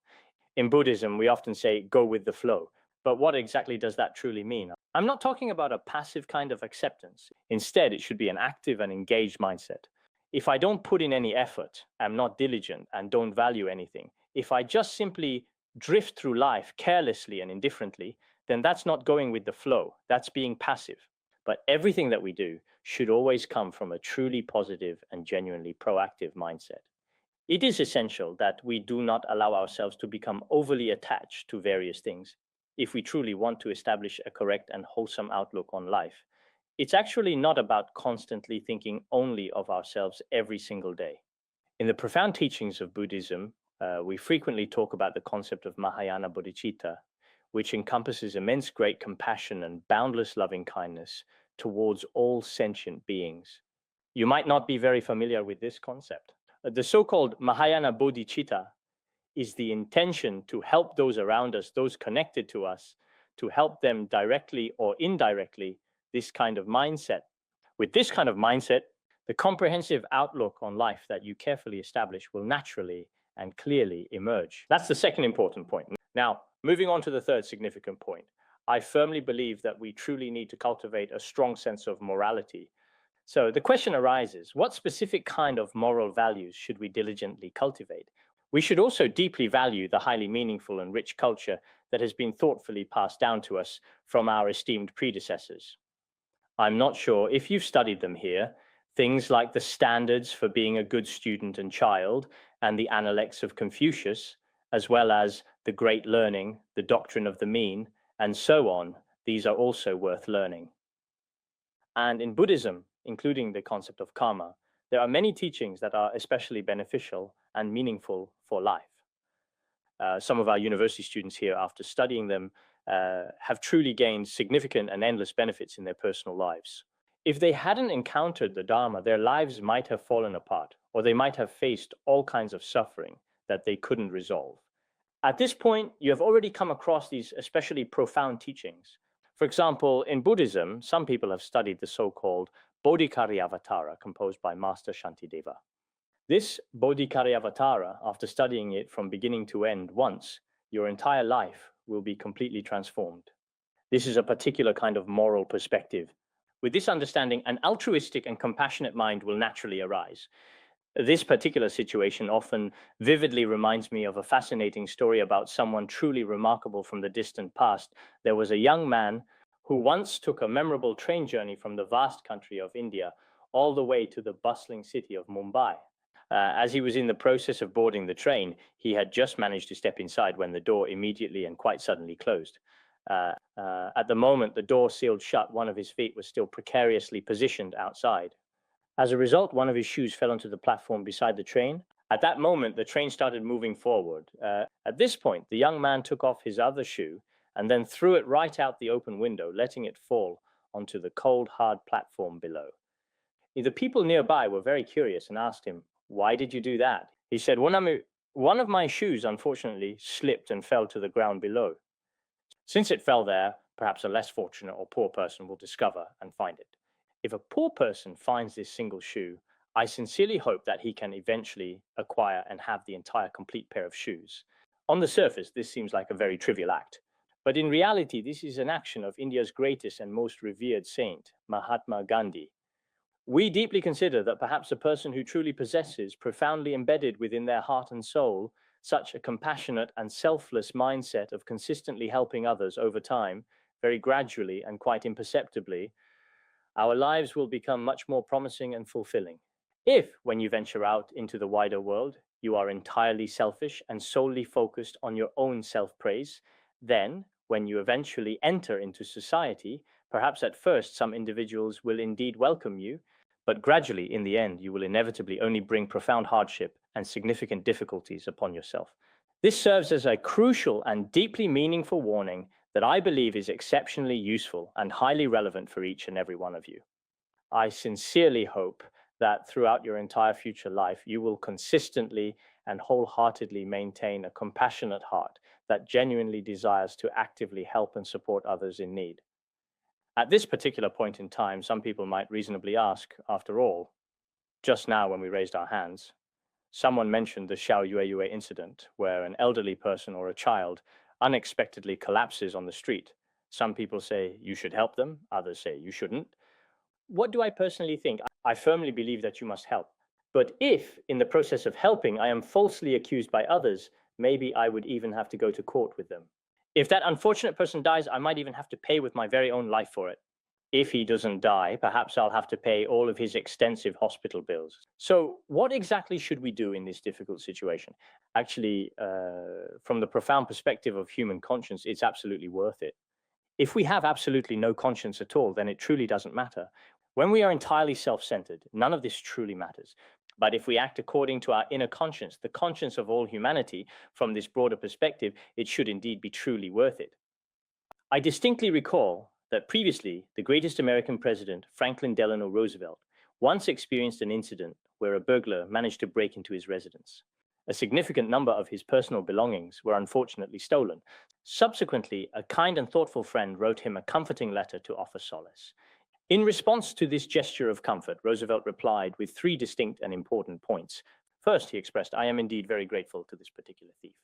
In Buddhism, we often say, go with the flow. But what exactly does that truly mean? I'm not talking about a passive kind of acceptance. Instead, it should be an active and engaged mindset. If I don't put in any effort, am not diligent, and don't value anything, if I just simply drift through life carelessly and indifferently, then that's not going with the flow. That's being passive. But everything that we do should always come from a truly positive and genuinely proactive mindset. It is essential that we do not allow ourselves to become overly attached to various things if we truly want to establish a correct and wholesome outlook on life. It's actually not about constantly thinking only of ourselves every single day. In the profound teachings of Buddhism, we frequently talk about the concept of Mahayana bodhicitta, which encompasses immense great compassion and boundless loving kindness towards all sentient beings. You might not be very familiar with this concept. The so-called Mahayana bodhicitta is the intention to help those around us, those connected to us, to help them directly or indirectly, this kind of mindset. With this kind of mindset, the comprehensive outlook on life that you carefully establish will naturally and clearly emerge. That's the second important point. Now, moving on to the third significant point, I firmly believe that we truly need to cultivate a strong sense of morality. So the question arises, what specific kind of moral values should we diligently cultivate? We should also deeply value the highly meaningful and rich culture that has been thoughtfully passed down to us from our esteemed predecessors. I'm not sure if you've studied them here, things like the standards for being a good student and child and the Analects of Confucius, as well as the Great Learning, the Doctrine of the Mean, and so on. These are also worth learning. And in Buddhism, including the concept of karma, there are many teachings that are especially beneficial and meaningful for life. Some of our university students here, after studying them, have truly gained significant and endless benefits in their personal lives. If they hadn't encountered the Dharma, their lives might have fallen apart, or they might have faced all kinds of suffering that they couldn't resolve. At this point, you have already come across these especially profound teachings. For example, in Buddhism, some people have studied the so-called Bodhicariyavatara composed by Master Shantideva. This Bodhicariyavatara, after studying it from beginning to end once, your entire life will be completely transformed. This is a particular kind of moral perspective. With this understanding, an altruistic and compassionate mind will naturally arise. This particular situation often vividly reminds me of a fascinating story about someone truly remarkable from the distant past. There was a young man who once took a memorable train journey from the vast country of India all the way to the bustling city of Mumbai. As he was in the process of boarding the train, he had just managed to step inside when the door immediately and quite suddenly closed. At the moment the door sealed shut, one of his feet was still precariously positioned outside. As a result, one of his shoes fell onto the platform beside the train. At that moment, the train started moving forward. At this point, the young man took off his other shoe and then threw it right out the open window, letting it fall onto the cold, hard platform below. The people nearby were very curious and asked him, "Why did you do that?" He said, one of my shoes, unfortunately, slipped and fell to the ground below. Since it fell there, perhaps a less fortunate or poor person will discover and find it. If a poor person finds this single shoe, I sincerely hope that he can eventually acquire and have the entire complete pair of shoes. On the surface, this seems like a very trivial act. But in reality, this is an action of India's greatest and most revered saint, Mahatma Gandhi. We deeply consider that perhaps a person who truly possesses, profoundly embedded within their heart and soul, such a compassionate and selfless mindset of consistently helping others over time, very gradually and quite imperceptibly, our lives will become much more promising and fulfilling. If, when you venture out into the wider world, you are entirely selfish and solely focused on your own self-praise, then, when you eventually enter into society, perhaps at first some individuals will indeed welcome you, but gradually, in the end, you will inevitably only bring profound hardship and significant difficulties upon yourself. This serves as a crucial and deeply meaningful warning that I believe is exceptionally useful and highly relevant for each and every one of you. I sincerely hope that throughout your entire future life, you will consistently and wholeheartedly maintain a compassionate heart that genuinely desires to actively help and support others in need. At this particular point in time, some people might reasonably ask, after all, just now when we raised our hands, someone mentioned the Xiao Yue incident, where an elderly person or a child unexpectedly collapses on the street. Some people say you should help them, others say you shouldn't. What do I personally think? I firmly believe that you must help. But if, in the process of helping, I am falsely accused by others, maybe I would even have to go to court with them. If that unfortunate person dies, I might even have to pay with my very own life for it. If he doesn't die, perhaps I'll have to pay all of his extensive hospital bills. So what exactly should we do in this difficult situation? Actually, from the profound perspective of human conscience, it's absolutely worth it. If we have absolutely no conscience at all, then it truly doesn't matter. When we are entirely self-centered, none of this truly matters. But if we act according to our inner conscience, the conscience of all humanity, from this broader perspective, it should indeed be truly worth it. I distinctly recall that previously the greatest American president, Franklin Delano Roosevelt, once experienced an incident where a burglar managed to break into his residence. A significant number of his personal belongings were unfortunately stolen. Subsequently, a kind and thoughtful friend wrote him a comforting letter to offer solace. In response to this gesture of comfort, Roosevelt replied with 3 distinct and important points. First, he expressed, "I am indeed very grateful to this particular thief,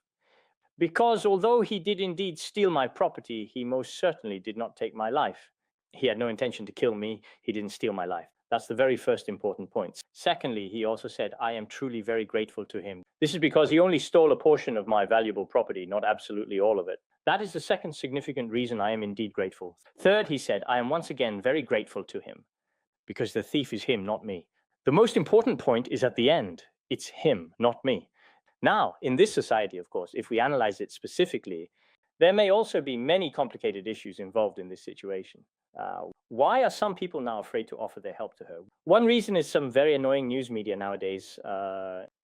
because although he did indeed steal my property, he most certainly did not take my life. He had no intention to kill me. He didn't steal my life." That's the very first important point. Secondly, he also said, "I am truly very grateful to him. This is because he only stole a portion of my valuable property, not absolutely all of it. That is the second significant reason I am indeed grateful." Third, he said, "I am once again very grateful to him, because the thief is him, not me." The most important point is at the end. It's him, not me. Now, in this society, of course, if we analyze it specifically, there may also be many complicated issues involved in this situation. Why are some people now afraid to offer their help to her? One reason is some very annoying news media nowadays.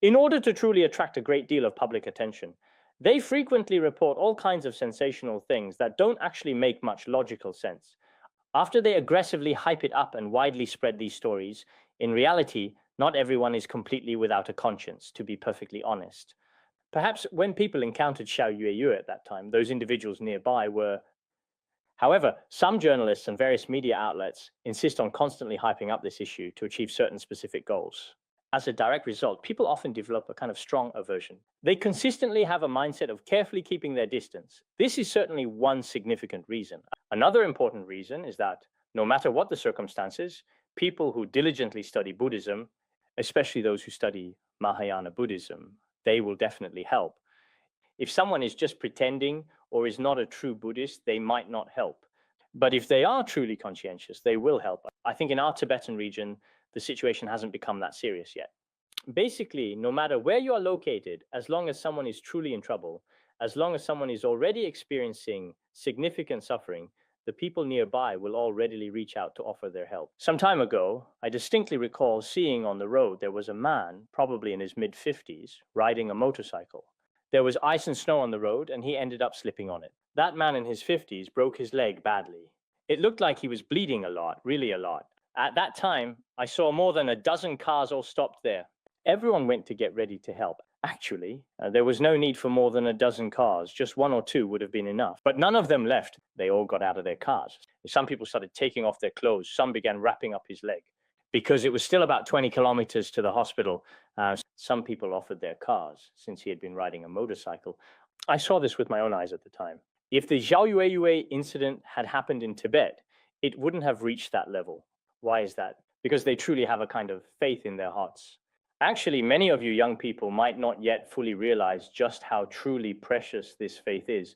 In order to truly attract a great deal of public attention, they frequently report all kinds of sensational things that don't actually make much logical sense. After they aggressively hype it up and widely spread these stories, in reality, not everyone is completely without a conscience, to be perfectly honest. Perhaps when people encountered Xiao Yueyue at that time, those individuals nearby were. However, some journalists and various media outlets insist on constantly hyping up this issue to achieve certain specific goals. As a direct result, people often develop a kind of strong aversion. They consistently have a mindset of carefully keeping their distance. This is certainly one significant reason. Another important reason is that no matter what the circumstances, people who diligently study Buddhism, especially those who study Mahayana Buddhism, they will definitely help. If someone is just pretending or is not a true Buddhist, they might not help. But if they are truly conscientious, they will help. I think in our Tibetan region, the situation hasn't become that serious yet. Basically, no matter where you are located, as long as someone is truly in trouble, as long as someone is already experiencing significant suffering, the people nearby will all readily reach out to offer their help. Some time ago, I distinctly recall seeing on the road there was a man, probably in his mid-50s, riding a motorcycle. There was ice and snow on the road, and he ended up slipping on it. That man in his 50s broke his leg badly. It looked like he was bleeding a lot, really a lot. At that time, I saw more than a dozen cars all stopped there. Everyone went to get ready to help. Actually, there was no need for more than a dozen cars. Just 1 or 2 would have been enough. But none of them left. They all got out of their cars. Some people started taking off their clothes. Some began wrapping up his leg. Because it was still about 20 kilometers to the hospital, some people offered their cars since he had been riding a motorcycle. I saw this with my own eyes at the time. If the Xiao Yueyue incident had happened in Tibet, it wouldn't have reached that level. Why is that? Because they truly have a kind of faith in their hearts. Actually, many of you young people might not yet fully realize just how truly precious this faith is.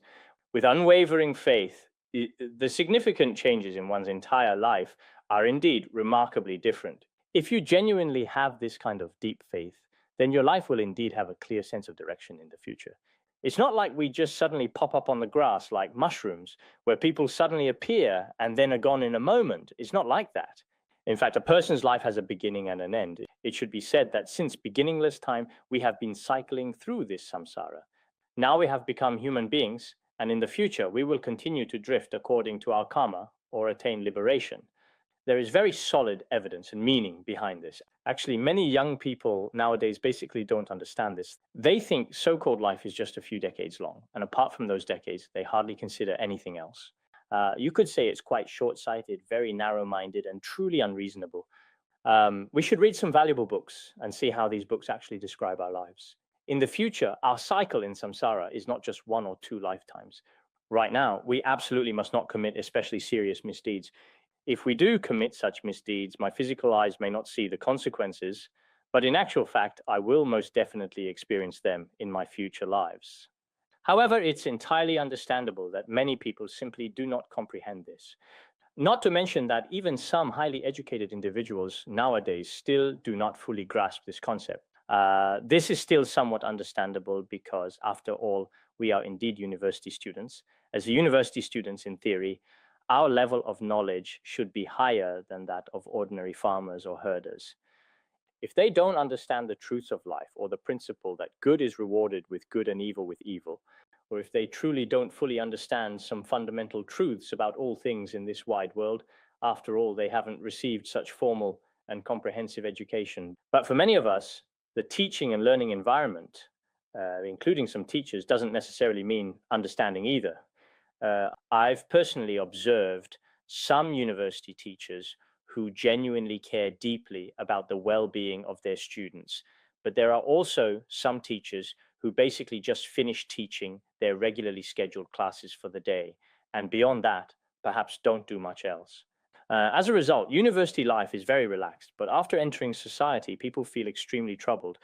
With unwavering faith, the significant changes in one's entire life are indeed remarkably different. If you genuinely have this kind of deep faith, then your life will indeed have a clear sense of direction in the future. It's not like we just suddenly pop up on the grass like mushrooms, where people suddenly appear and then are gone in a moment. It's not like that. In fact, a person's life has a beginning and an end. It should be said that since beginningless time, we have been cycling through this samsara. Now we have become human beings, and in the future, we will continue to drift according to our karma or attain liberation. There is very solid evidence and meaning behind this. Actually, many young people nowadays basically don't understand this. They think so-called life is just a few decades long, and apart from those decades, they hardly consider anything else. You could say it's quite short-sighted, very narrow-minded, and truly unreasonable. We should read some valuable books and see how these books actually describe our lives. In the future, our cycle in samsara is not just 1 or 2 lifetimes. Right now, we absolutely must not commit especially serious misdeeds. If we do commit such misdeeds, my physical eyes may not see the consequences, but in actual fact, I will most definitely experience them in my future lives. However, it's entirely understandable that many people simply do not comprehend this. Not to mention that even some highly educated individuals nowadays still do not fully grasp this concept. This is still somewhat understandable because, after all, we are indeed university students. As university students, in theory, our level of knowledge should be higher than that of ordinary farmers or herders. if they don't understand the truths of life or the principle that good is rewarded with good and evil with evil, or if they truly don't fully understand some fundamental truths about all things in this wide world, after all, they haven't received such formal and comprehensive education. But for many of us, the teaching and learning environment, including some teachers, doesn't necessarily mean understanding either. I've personally observed some university teachers who genuinely care deeply about the well-being of their students. But there are also some teachers who basically just finish teaching their regularly scheduled classes for the day, and beyond that, perhaps don't do much else. As a result, university life is very relaxed, but after entering society, people feel extremely troubled.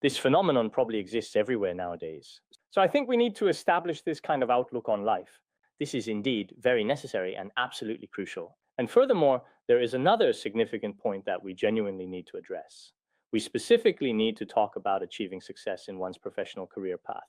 This phenomenon probably exists everywhere nowadays. So I think we need to establish this kind of outlook on life. This is indeed very necessary and absolutely crucial. And furthermore, there is another significant point that we genuinely need to address. We specifically need to talk about achieving success in one's professional career path.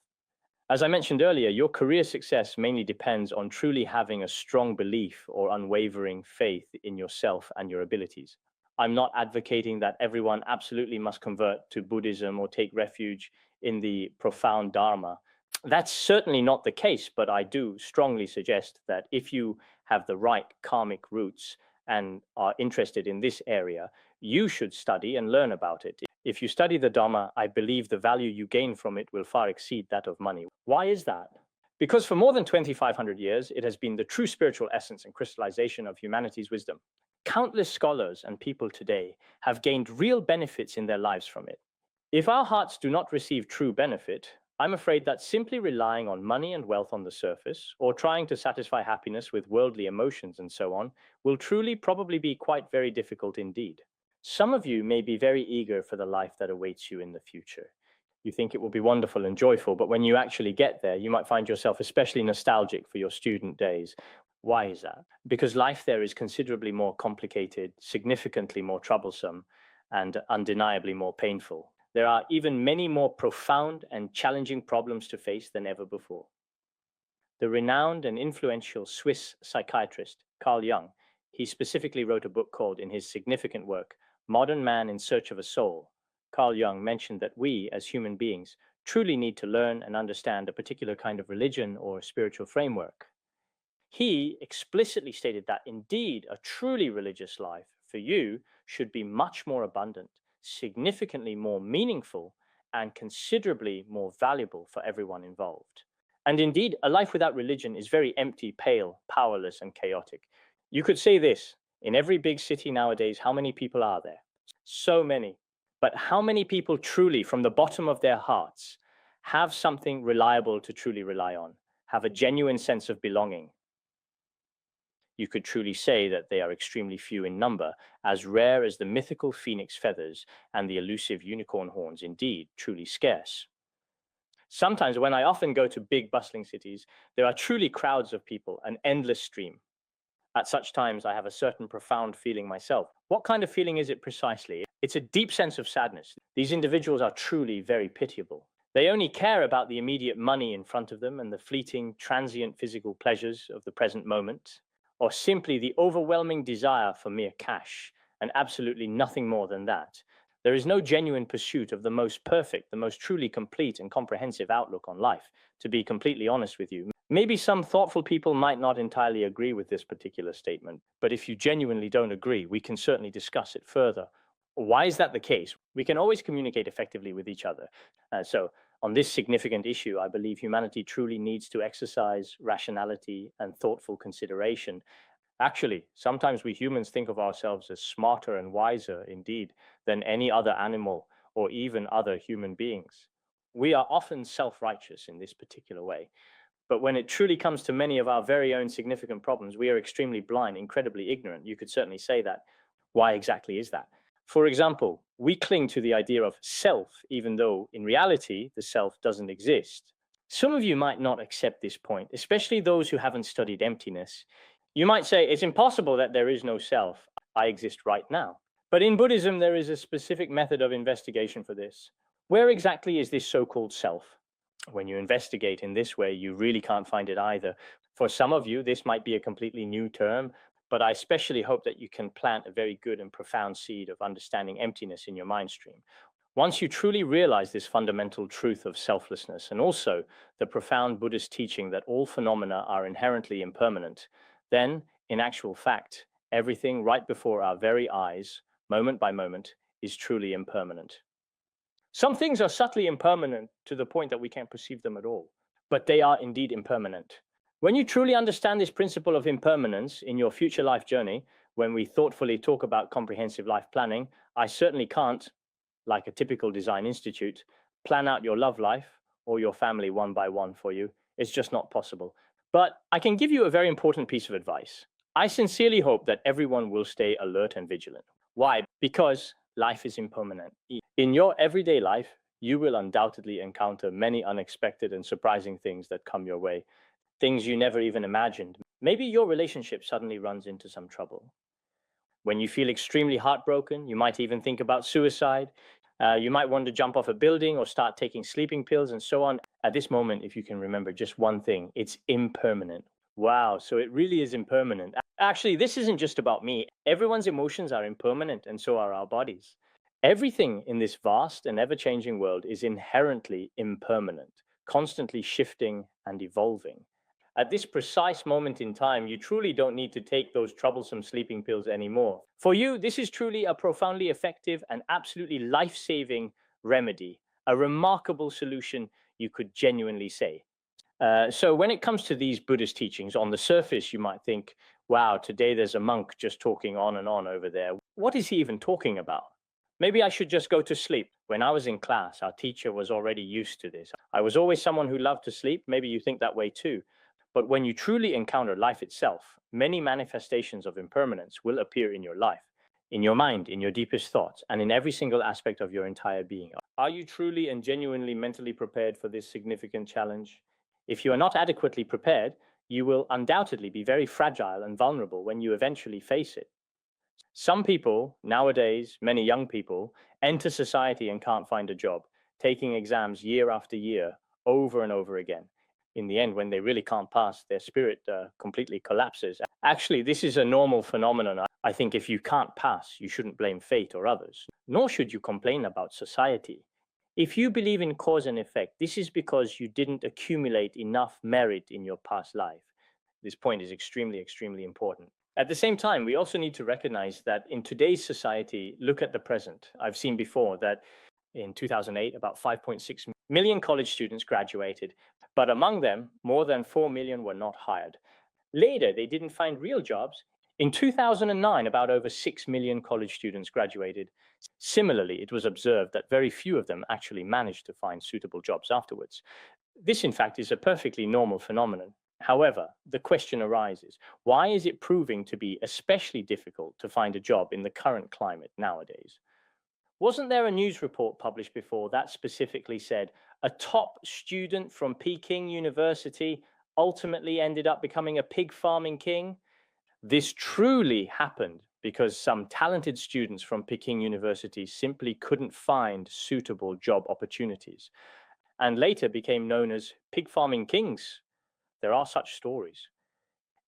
As I mentioned earlier, your career success mainly depends on truly having a strong belief or unwavering faith in yourself and your abilities. I'm not advocating that everyone absolutely must convert to Buddhism or take refuge in the profound Dharma. That's certainly not the case, but I do strongly suggest that if you have the right karmic roots and are interested in this area, you should study and learn about it. If you study the Dharma, I believe the value you gain from it will far exceed that of money. Why is that? Because for more than 2,500 years, it has been the true spiritual essence and crystallization of humanity's wisdom. Countless scholars and people today have gained real benefits in their lives from it. If our hearts do not receive true benefit, I'm afraid that simply relying on money and wealth on the surface, or trying to satisfy happiness with worldly emotions and so on, will truly probably be quite very difficult indeed. Some of you may be very eager for the life that awaits you in the future. You think it will be wonderful and joyful, but when you actually get there, you might find yourself especially nostalgic for your student days. Why is that? Because life there is considerably more complicated, significantly more troublesome, and undeniably more painful. There are even many more profound and challenging problems to face than ever before. The renowned and influential Swiss psychiatrist Carl Jung, he specifically wrote a book called, in his significant work, Modern Man in Search of a Soul. Carl Jung mentioned that we, as human beings, truly need to learn and understand a particular kind of religion or spiritual framework. He explicitly stated that indeed a truly religious life for you should be much more abundant, significantly more meaningful, and considerably more valuable for everyone involved. And indeed, a life without religion is very empty, pale, powerless, and chaotic. You could say this, in every big city nowadays, how many people are there? So many. But how many people truly, from the bottom of their hearts, have something reliable to truly rely on, have a genuine sense of belonging? You could truly say that they are extremely few in number, as rare as the mythical phoenix feathers and the elusive unicorn horns, indeed, truly scarce. Sometimes when I often go to big bustling cities, there are truly crowds of people, an endless stream. At such times, I have a certain profound feeling myself. What kind of feeling is it precisely? It's a deep sense of sadness. These individuals are truly very pitiable. They only care about the immediate money in front of them and the fleeting, transient physical pleasures of the present moment, or simply the overwhelming desire for mere cash, and absolutely nothing more than that. There is no genuine pursuit of the most perfect, the most truly complete and comprehensive outlook on life, to be completely honest with you. Maybe some thoughtful people might not entirely agree with this particular statement, but if you genuinely don't agree, we can certainly discuss it further. Why is that the case? We can always communicate effectively with each other. So on this significant issue, I believe humanity truly needs to exercise rationality and thoughtful consideration. Actually, sometimes we humans think of ourselves as smarter and wiser, indeed, than any other animal or even other human beings. We are often self-righteous in this particular way. But when it truly comes to many of our very own significant problems, we are extremely blind, incredibly ignorant. You could certainly say that. Why exactly is that? For example, we cling to the idea of self, even though in reality, the self doesn't exist. Some of you might not accept this point, especially those who haven't studied emptiness. You might say, it's impossible that there is no self. I exist right now. But in Buddhism, there is a specific method of investigation for this. Where exactly is this so-called self? When you investigate in this way, you really can't find it either. For some of you, this might be a completely new term, but I especially hope that you can plant a very good and profound seed of understanding emptiness in your mind stream. Once you truly realize this fundamental truth of selflessness, and also the profound Buddhist teaching that all phenomena are inherently impermanent, then, in actual fact, everything right before our very eyes, moment by moment, is truly impermanent. Some things are subtly impermanent to the point that we can't perceive them at all, but they are indeed impermanent. When you truly understand this principle of impermanence in your future life journey, when we thoughtfully talk about comprehensive life planning, I certainly can't, like a typical design institute, plan out your love life or your family one by one for you. It's just not possible. But I can give you a very important piece of advice. I sincerely hope that everyone will stay alert and vigilant. Why? Because life is impermanent. In your everyday life, you will undoubtedly encounter many unexpected and surprising things that come your way, things you never even imagined. Maybe your relationship suddenly runs into some trouble. When you feel extremely heartbroken, you might even think about suicide. You might want to jump off a building or start taking sleeping pills and so on. At this moment, if you can remember just one thing, it's impermanent. Wow, so it really is impermanent. Actually, this isn't just about me. Everyone's emotions are impermanent, and so are our bodies. Everything in this vast and ever-changing world is inherently impermanent, constantly shifting and evolving. At this precise moment in time, you truly don't need to take those troublesome sleeping pills anymore. For you, this is truly a profoundly effective and absolutely life-saving remedy, a remarkable solution, you could genuinely say. So when it comes to these Buddhist teachings, on the surface, you might think, wow, today there's a monk just talking on and on over there. What is he even talking about? Maybe I should just go to sleep. When I was in class, our teacher was already used to this. I was always someone who loved to sleep. Maybe you think that way too. But when you truly encounter life itself, many manifestations of impermanence will appear in your life, in your mind, in your deepest thoughts, and in every single aspect of your entire being. Are you truly and genuinely mentally prepared for this significant challenge? If you are not adequately prepared, you will undoubtedly be very fragile and vulnerable when you eventually face it. Some people, nowadays, many young people, enter society and can't find a job, taking exams year after year, over and over again. In the end, when they really can't pass, their spirit completely collapses. Actually, this is a normal phenomenon. I think if you can't pass, you shouldn't blame fate or others, nor should you complain about society. If you believe in cause and effect, this is because you didn't accumulate enough merit in your past life. This point is extremely, extremely important. At the same time, we also need to recognize that in today's society, look at the present. I've seen before that in 2008, about 5.6 million college students graduated, but among them, more than 4 million were not hired. Later, they didn't find real jobs. In 2009, about over 6 million college students graduated. Similarly, it was observed that very few of them actually managed to find suitable jobs afterwards. This, in fact, is a perfectly normal phenomenon. However, the question arises, why is it proving to be especially difficult to find a job in the current climate nowadays? Wasn't there a news report published before that specifically said a top student from Peking University ultimately ended up becoming a pig farming king? This truly happened because some talented students from Peking University simply couldn't find suitable job opportunities, and later became known as pig farming kings. There are such stories.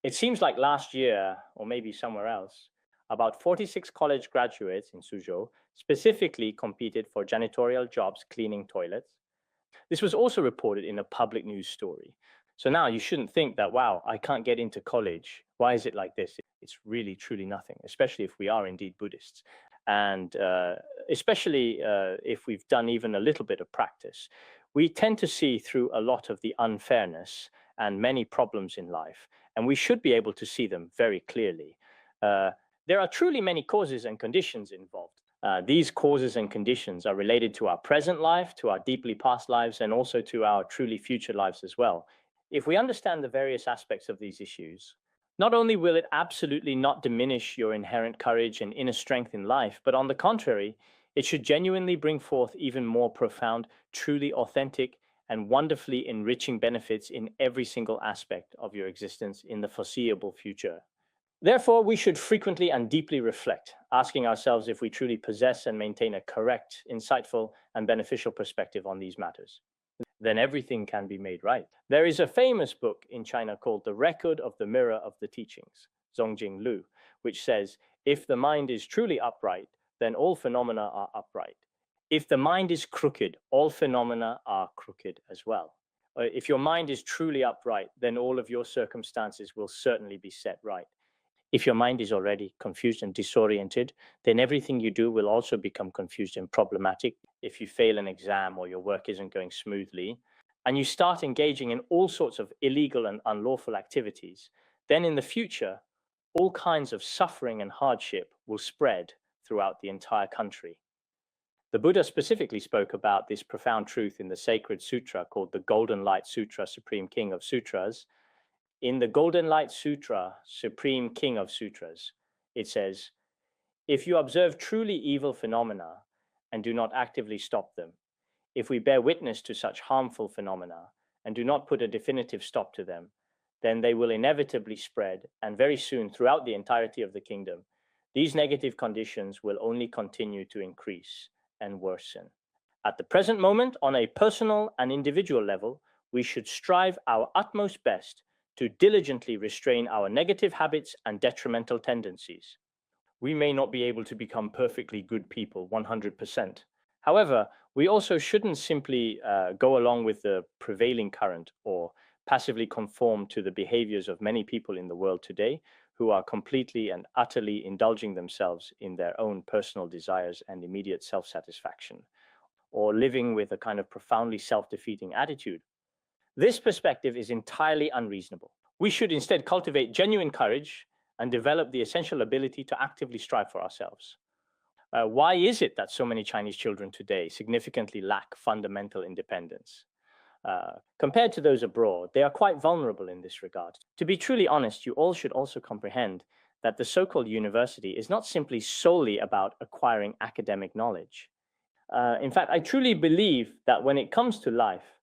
It seems like last year, or maybe somewhere else, about 46 college graduates in Suzhou specifically competed for janitorial jobs cleaning toilets. This was also reported in a public news story. So now you shouldn't think that, wow, I can't get into college. Why is it like this? It's really, truly nothing, especially if we are indeed Buddhists. And especially if we've done even a little bit of practice. We tend to see through a lot of the unfairness and many problems in life, and we should be able to see them very clearly. There are truly many causes and conditions involved. These causes and conditions are related to our present life, to our deeply past lives, and also to our truly future lives as well. If we understand the various aspects of these issues, not only will it absolutely not diminish your inherent courage and inner strength in life, but on the contrary, it should genuinely bring forth even more profound, truly authentic, and wonderfully enriching benefits in every single aspect of your existence in the foreseeable future. Therefore, we should frequently and deeply reflect, asking ourselves if we truly possess and maintain a correct, insightful, and beneficial perspective on these matters. Then everything can be made right. There is a famous book in China called The Record of the Mirror of the Teachings. Zongjing Lu, which says, if the mind is truly upright, then all phenomena are upright. If the mind is crooked, all phenomena are crooked as well. If your mind is truly upright, then all of your circumstances will certainly be set right. If your mind is already confused and disoriented, then everything you do will also become confused and problematic. If you fail an exam or your work isn't going smoothly, and you start engaging in all sorts of illegal and unlawful activities, then in the future, all kinds of suffering and hardship will spread throughout the entire country. The Buddha specifically spoke about this profound truth in the sacred sutra called the Golden Light Sutra, Supreme King of Sutras. In the Golden Light Sutra, Supreme King of Sutras, it says, if you observe truly evil phenomena and do not actively stop them, if we bear witness to such harmful phenomena and do not put a definitive stop to them, then they will inevitably spread, and very soon throughout the entirety of the kingdom, these negative conditions will only continue to increase and worsen. At the present moment, on a personal and individual level, we should strive our utmost best to diligently restrain our negative habits and detrimental tendencies. We may not be able to become perfectly good people 100%. However, we also shouldn't simply go along with the prevailing current or passively conform to the behaviors of many people in the world today who are completely and utterly indulging themselves in their own personal desires and immediate self-satisfaction, or living with a kind of profoundly self-defeating attitude. This perspective is entirely unreasonable. We should instead cultivate genuine courage and develop the essential ability to actively strive for ourselves. Why is it that so many Chinese children today significantly lack fundamental independence? Compared to those abroad, they are quite vulnerable in this regard. To be truly honest, you all should also comprehend that the so-called university is not simply solely about acquiring academic knowledge. In fact, I truly believe that when it comes to life,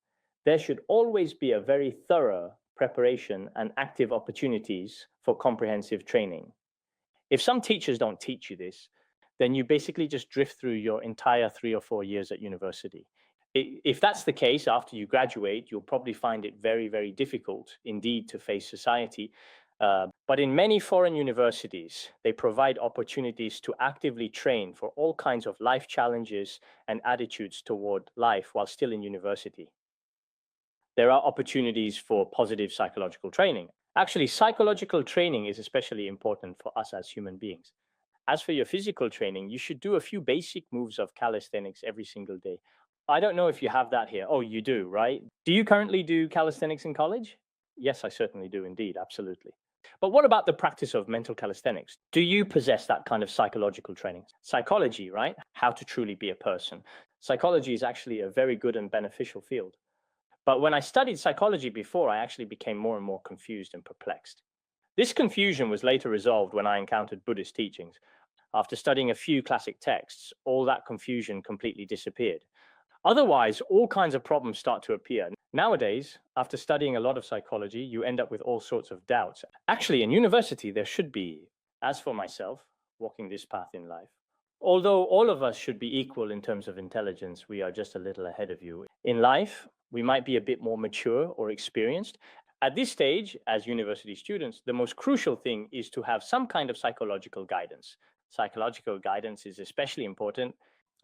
there should always be a very thorough preparation and active opportunities for comprehensive training. If some teachers don't teach you this, then you basically just drift through your entire 3 or 4 years at university. If that's the case, after you graduate, you'll probably find it very, very difficult indeed to face society. But in many foreign universities, they provide opportunities to actively train for all kinds of life challenges and attitudes toward life while still in university. There are opportunities for positive psychological training. Actually, psychological training is especially important for us as human beings. As for your physical training, you should do a few basic moves of calisthenics every single day. I don't know if you have that here. Oh, you do, right? Do you currently do calisthenics in college? Yes, I certainly do indeed, absolutely. But what about the practice of mental calisthenics? Do you possess that kind of psychological training? Psychology, right? How to truly be a person. Psychology is actually a very good and beneficial field. But when I studied psychology before, I actually became more and more confused and perplexed. This confusion was later resolved when I encountered Buddhist teachings. After studying a few classic texts, all that confusion completely disappeared. Otherwise, all kinds of problems start to appear. Nowadays, after studying a lot of psychology, you end up with all sorts of doubts. Actually, in university, there should be. As for myself, walking this path in life, although all of us should be equal in terms of intelligence, we are just a little ahead of you. In life, we might be a bit more mature or experienced. At this stage, as university students, the most crucial thing is to have some kind of psychological guidance. Psychological guidance is especially important.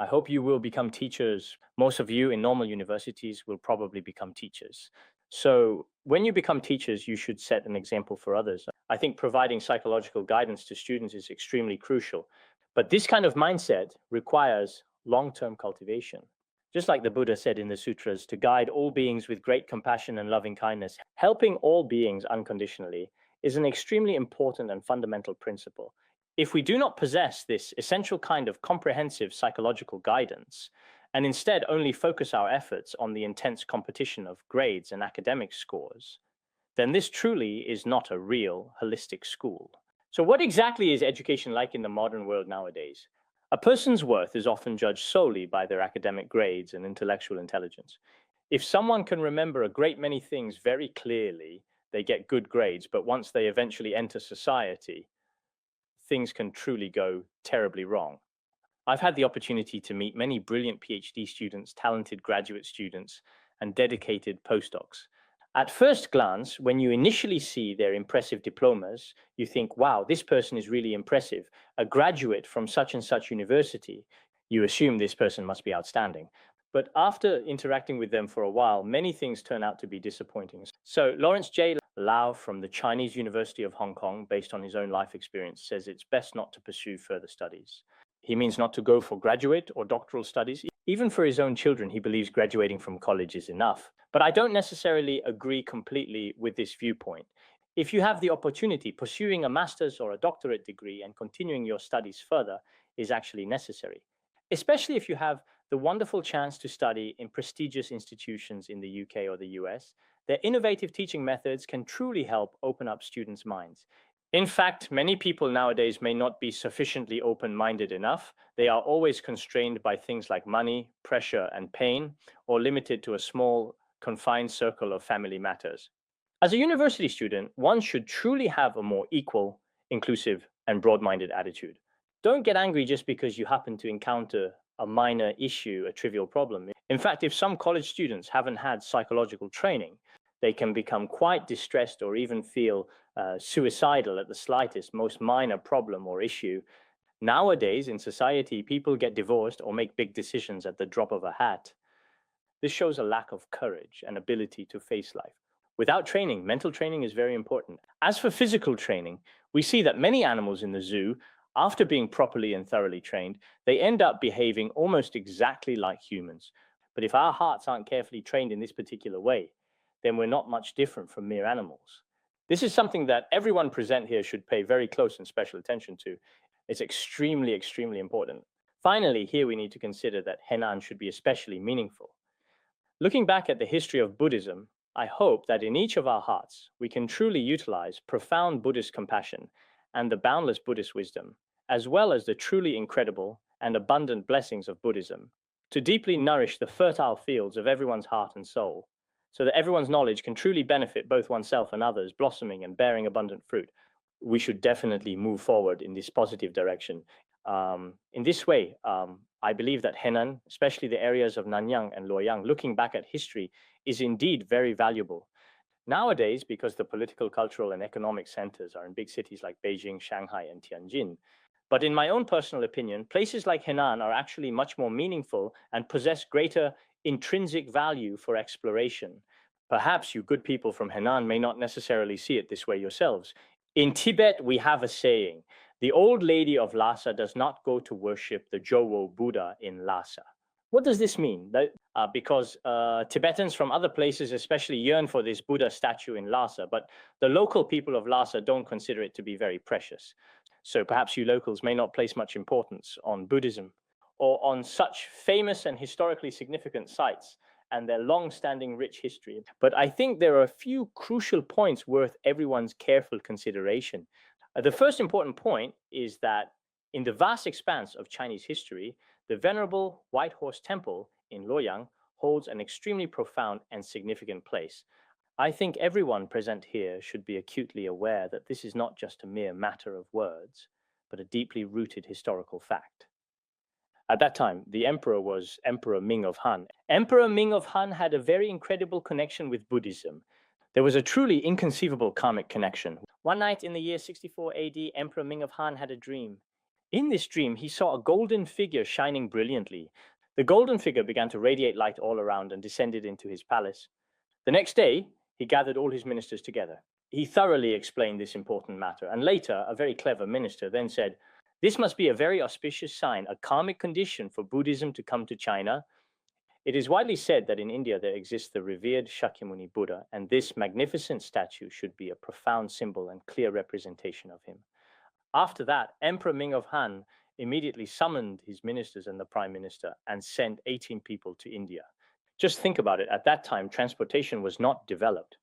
I hope you will become teachers. Most of you in normal universities will probably become teachers. So when you become teachers, you should set an example for others. I think providing psychological guidance to students is extremely crucial. But this kind of mindset requires long-term cultivation. Just like the Buddha said in the sutras, to guide all beings with great compassion and loving kindness, helping all beings unconditionally is an extremely important and fundamental principle. If we do not possess this essential kind of comprehensive psychological guidance, and instead only focus our efforts on the intense competition of grades and academic scores, then this truly is not a real holistic school. So what exactly is education like in the modern world nowadays? A person's worth is often judged solely by their academic grades and intellectual intelligence. If someone can remember a great many things very clearly, they get good grades, but once they eventually enter society, things can truly go terribly wrong. I've had the opportunity to meet many brilliant PhD students, talented graduate students, and dedicated postdocs. At first glance, when you initially see their impressive diplomas, you think, wow, this person is really impressive. A graduate from such and such university, you assume this person must be outstanding. But after interacting with them for a while, many things turn out to be disappointing. So Lawrence J. Lau from the Chinese University of Hong Kong, based on his own life experience, says it's best not to pursue further studies. He means not to go for graduate or doctoral studies. Even for his own children, he believes graduating from college is enough. But I don't necessarily agree completely with this viewpoint. If you have the opportunity, pursuing a master's or a doctorate degree and continuing your studies further is actually necessary, especially if you have the wonderful chance to study in prestigious institutions in the UK or the US. Their innovative teaching methods can truly help open up students' minds. In fact, many people nowadays may not be sufficiently open-minded enough. They are always constrained by things like money, pressure, and pain, or limited to a small, confined circle of family matters. As a university student, one should truly have a more equal, inclusive, and broad-minded attitude. Don't get angry just because you happen to encounter a minor issue, a trivial problem. In fact, if some college students haven't had psychological training, they can become quite distressed or even feel suicidal at the slightest, most minor problem or issue. Nowadays, in society, people get divorced or make big decisions at the drop of a hat. This shows a lack of courage and ability to face life. Without training, mental training is very important. As for physical training, we see that many animals in the zoo, after being properly and thoroughly trained, they end up behaving almost exactly like humans. But if our hearts aren't carefully trained in this particular way, then we're not much different from mere animals. This is something that everyone present here should pay very close and special attention to. It's extremely, extremely important. Finally, here we need to consider that Henan should be especially meaningful. Looking back at the history of Buddhism, I hope that in each of our hearts, we can truly utilize profound Buddhist compassion and the boundless Buddhist wisdom, as well as the truly incredible and abundant blessings of Buddhism, to deeply nourish the fertile fields of everyone's heart and soul, so that everyone's knowledge can truly benefit both oneself and others, blossoming and bearing abundant fruit. We should definitely move forward in this positive direction. In this way, I believe that Henan, especially the areas of Nanyang and Luoyang, looking back at history, is indeed very valuable. Nowadays, because the political, cultural, and economic centers are in big cities like Beijing, Shanghai, and Tianjin. But in my own personal opinion, places like Henan are actually much more meaningful and possess greater intrinsic value for exploration. Perhaps you good people from Henan may not necessarily see it this way yourselves. In Tibet, we have a saying, the old Lady of Lhasa does not go to worship the Jowo Buddha in Lhasa. What does this mean? Because Tibetans from other places especially yearn for this Buddha statue in Lhasa, but the local people of Lhasa don't consider it to be very precious. So perhaps you locals may not place much importance on Buddhism or on such famous and historically significant sites and their long-standing rich history. But I think there are a few crucial points worth everyone's careful consideration. The first important point is that in the vast expanse of Chinese history, the venerable White Horse Temple in Luoyang holds an extremely profound and significant place. I think everyone present here should be acutely aware that this is not just a mere matter of words, but a deeply rooted historical fact. At that time, the emperor was Emperor Ming of Han. Emperor Ming of Han had a very incredible connection with Buddhism. There was a truly inconceivable karmic connection. One night in the year 64 AD, Emperor Ming of Han had a dream. In this dream, he saw a golden figure shining brilliantly. The golden figure began to radiate light all around and descended into his palace. The next day, he gathered all his ministers together. He thoroughly explained this important matter, and later, a very clever minister then said, "This must be a very auspicious sign, a karmic condition for Buddhism to come to China." It is widely said that in India there exists the revered Shakyamuni Buddha, and this magnificent statue should be a profound symbol and clear representation of him. After that, Emperor Ming of Han immediately summoned his ministers and the prime minister and sent 18 people to India. Just think about it. At that time, transportation was not developed.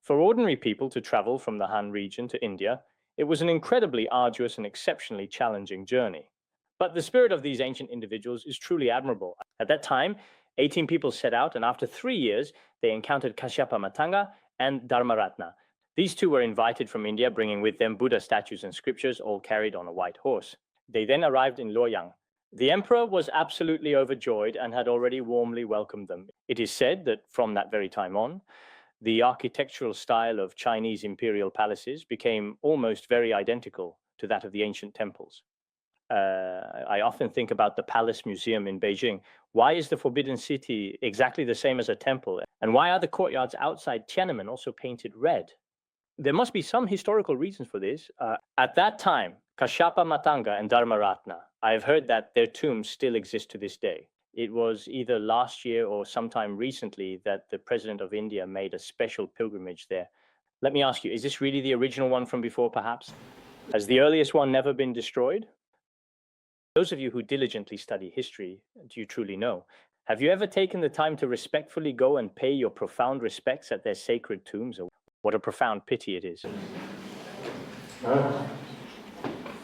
For ordinary people to travel from the Han region to India, it was an incredibly arduous and exceptionally challenging journey. But the spirit of these ancient individuals is truly admirable. At that time, 18 people set out, and after 3 years, they encountered Kashyapa Matanga and Dharmaratna. These two were invited from India, bringing with them Buddha statues and scriptures, all carried on a white horse. They then arrived in Luoyang. The emperor was absolutely overjoyed and had already warmly welcomed them. It is said that from that very time on, The architectural style of Chinese imperial palaces became almost very identical to that of the ancient temples. I often think about the Palace Museum in Beijing. Why is the Forbidden City exactly the same as a temple? And why are the courtyards outside Tiananmen also painted red? There must be some historical reasons for this. At that time, Kashyapa Matanga and Dharmaratna, I've heard that their tombs still exist to this day. It was either last year or sometime recently that the President of India made a special pilgrimage there. Let me ask you, is this really the original one from before, perhaps? Has the earliest one never been destroyed? Those of you who diligently study history, do you truly know? Have you ever taken the time to respectfully go and pay your profound respects at their sacred tombs? What a profound pity it is.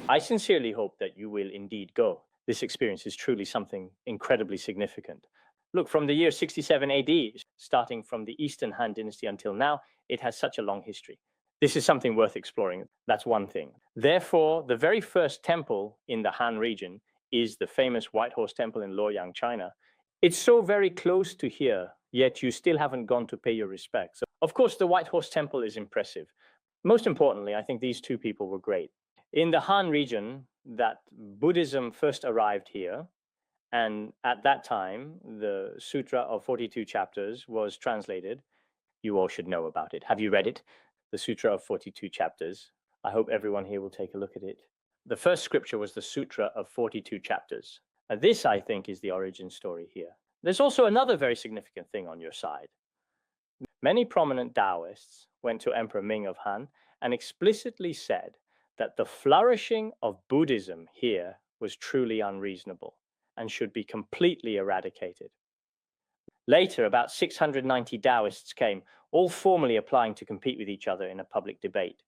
I sincerely hope that you will indeed go. This experience is truly something incredibly significant. Look, from the year 67 AD, starting from the Eastern Han Dynasty until now, it has such a long history. This is something worth exploring. That's one thing. Therefore, the very first temple in the Han region is the famous White Horse Temple in Luoyang, China. It's so very close to here, yet you still haven't gone to pay your respects. Of course, the White Horse Temple is impressive. Most importantly, I think these two people were great. In the Han region, that Buddhism first arrived here, and at that time, the Sutra of 42 chapters was translated. You all should know about it. Have you read it? The Sutra of 42 chapters. I hope everyone here will take a look at it. The first scripture was the Sutra of 42 chapters. This, I think, is the origin story here. There's also another very significant thing on your side. Many prominent Taoists went to Emperor Ming of Han and explicitly said that the flourishing of Buddhism here was truly unreasonable and should be completely eradicated. Later, about 690 Taoists came, all formally applying to compete with each other in a public debate.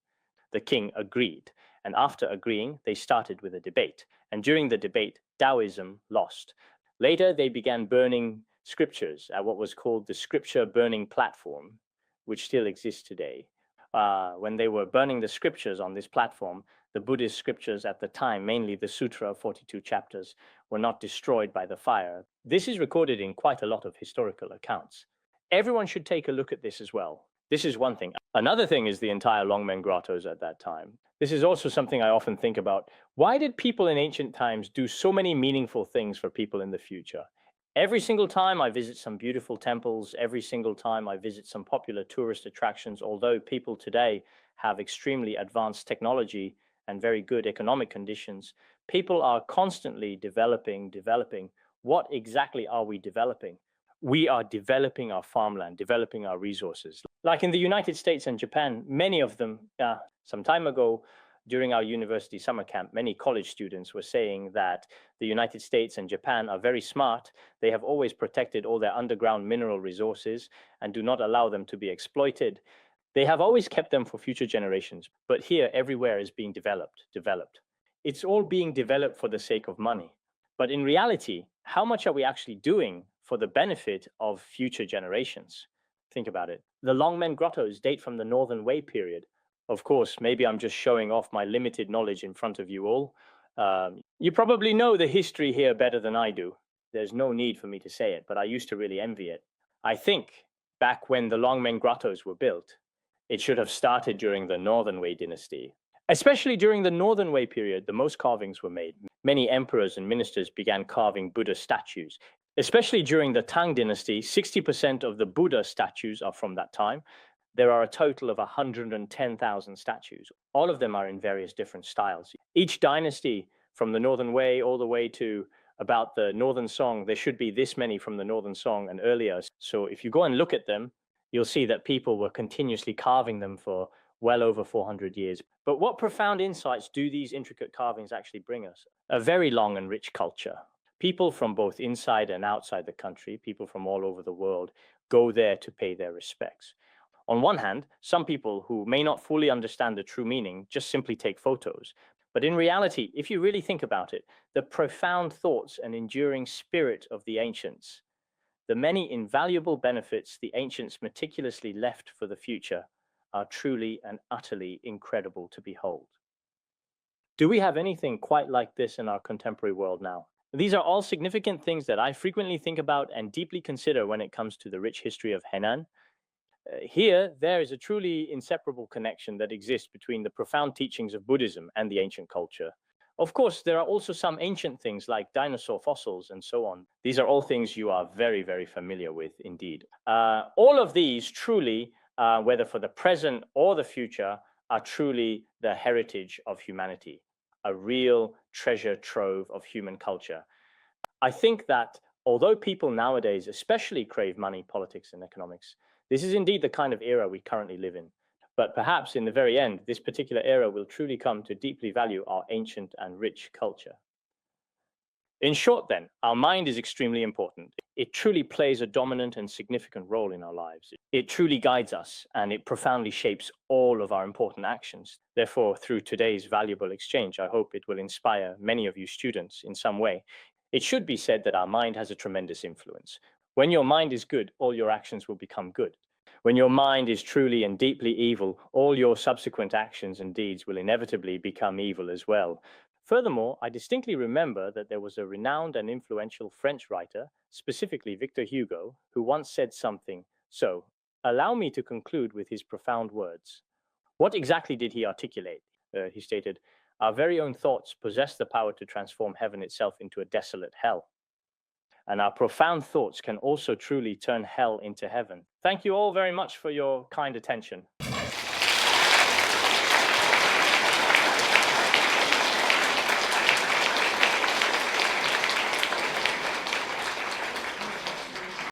The king agreed, and after agreeing, they started with a debate. And during the debate, Taoism lost. Later, they began burning scriptures at what was called the scripture burning platform, which still exists today. When they were burning the scriptures on this platform, the Buddhist scriptures at the time, mainly the Sutra of 42 chapters, were not destroyed by the fire. This is recorded in quite a lot of historical accounts. Everyone should take a look at this as well. This is one thing. Another thing is the entire Longmen grottos at that time. This is also something I often think about. Why did people in ancient times do so many meaningful things for people in the future? Every single time I visit some beautiful temples, every single time I visit some popular tourist attractions, although people today have extremely advanced technology and very good economic conditions, people are constantly developing. What exactly are we developing? We are developing our farmland, developing our resources. Like in the United States and Japan, many of them, some time ago, during our university summer camp, many college students were saying that the United States and Japan are very smart. They have always protected all their underground mineral resources and do not allow them to be exploited. They have always kept them for future generations. But here, everywhere is being developed. It's all being developed for the sake of money. But in reality, how much are we actually doing for the benefit of future generations? Think about it. The Longmen grottos date from the Northern Wei period. Of course, maybe I'm just showing off my limited knowledge in front of you all. You probably know the history here better than I do. There's no need for me to say it, but I used to really envy it. I think back when the Longmen grottos were built, it should have started during the Northern Wei dynasty. Especially during the Northern Wei period, the most carvings were made. Many emperors and ministers began carving Buddha statues. Especially during the Tang dynasty, 60% of the Buddha statues are from that time. There are a total of 110,000 statues. All of them are in various different styles. Each dynasty, from the Northern Wei all the way to about the Northern Song, there should be this many from the Northern Song and earlier. So if you go and look at them, you'll see that people were continuously carving them for well over 400 years. But what profound insights do these intricate carvings actually bring us? A very long and rich culture. People from both inside and outside the country, people from all over the world, go there to pay their respects. On one hand, some people who may not fully understand the true meaning just simply take photos. But in reality, if you really think about it, the profound thoughts and enduring spirit of the ancients, the many invaluable benefits the ancients meticulously left for the future, are truly and utterly incredible to behold. Do we have anything quite like this in our contemporary world now? These are all significant things that I frequently think about and deeply consider when it comes to the rich history of Henan. Here, there is a truly inseparable connection that exists between the profound teachings of Buddhism and the ancient culture. Of course, there are also some ancient things like dinosaur fossils and so on. These are all things you are very, very familiar with indeed. All of these truly, whether for the present or the future, are truly the heritage of humanity, a real treasure trove of human culture. I think that although people nowadays especially crave money, politics, and economics, this is indeed the kind of era we currently live in. But perhaps in the very end, this particular era will truly come to deeply value our ancient and rich culture. In short, then, our mind is extremely important. It truly plays a dominant and significant role in our lives. It truly guides us, and it profoundly shapes all of our important actions. Therefore, through today's valuable exchange, I hope it will inspire many of you students in some way. It should be said that our mind has a tremendous influence. When your mind is good, all your actions will become good. When your mind is truly and deeply evil, all your subsequent actions and deeds will inevitably become evil as well. Furthermore, I distinctly remember that there was a renowned and influential French writer, specifically Victor Hugo, who once said something. So, allow me to conclude with his profound words. What exactly did he articulate? He stated, "Our very own thoughts possess the power to transform heaven itself into a desolate hell. And our profound thoughts can also truly turn hell into heaven." Thank you all very much for your kind attention.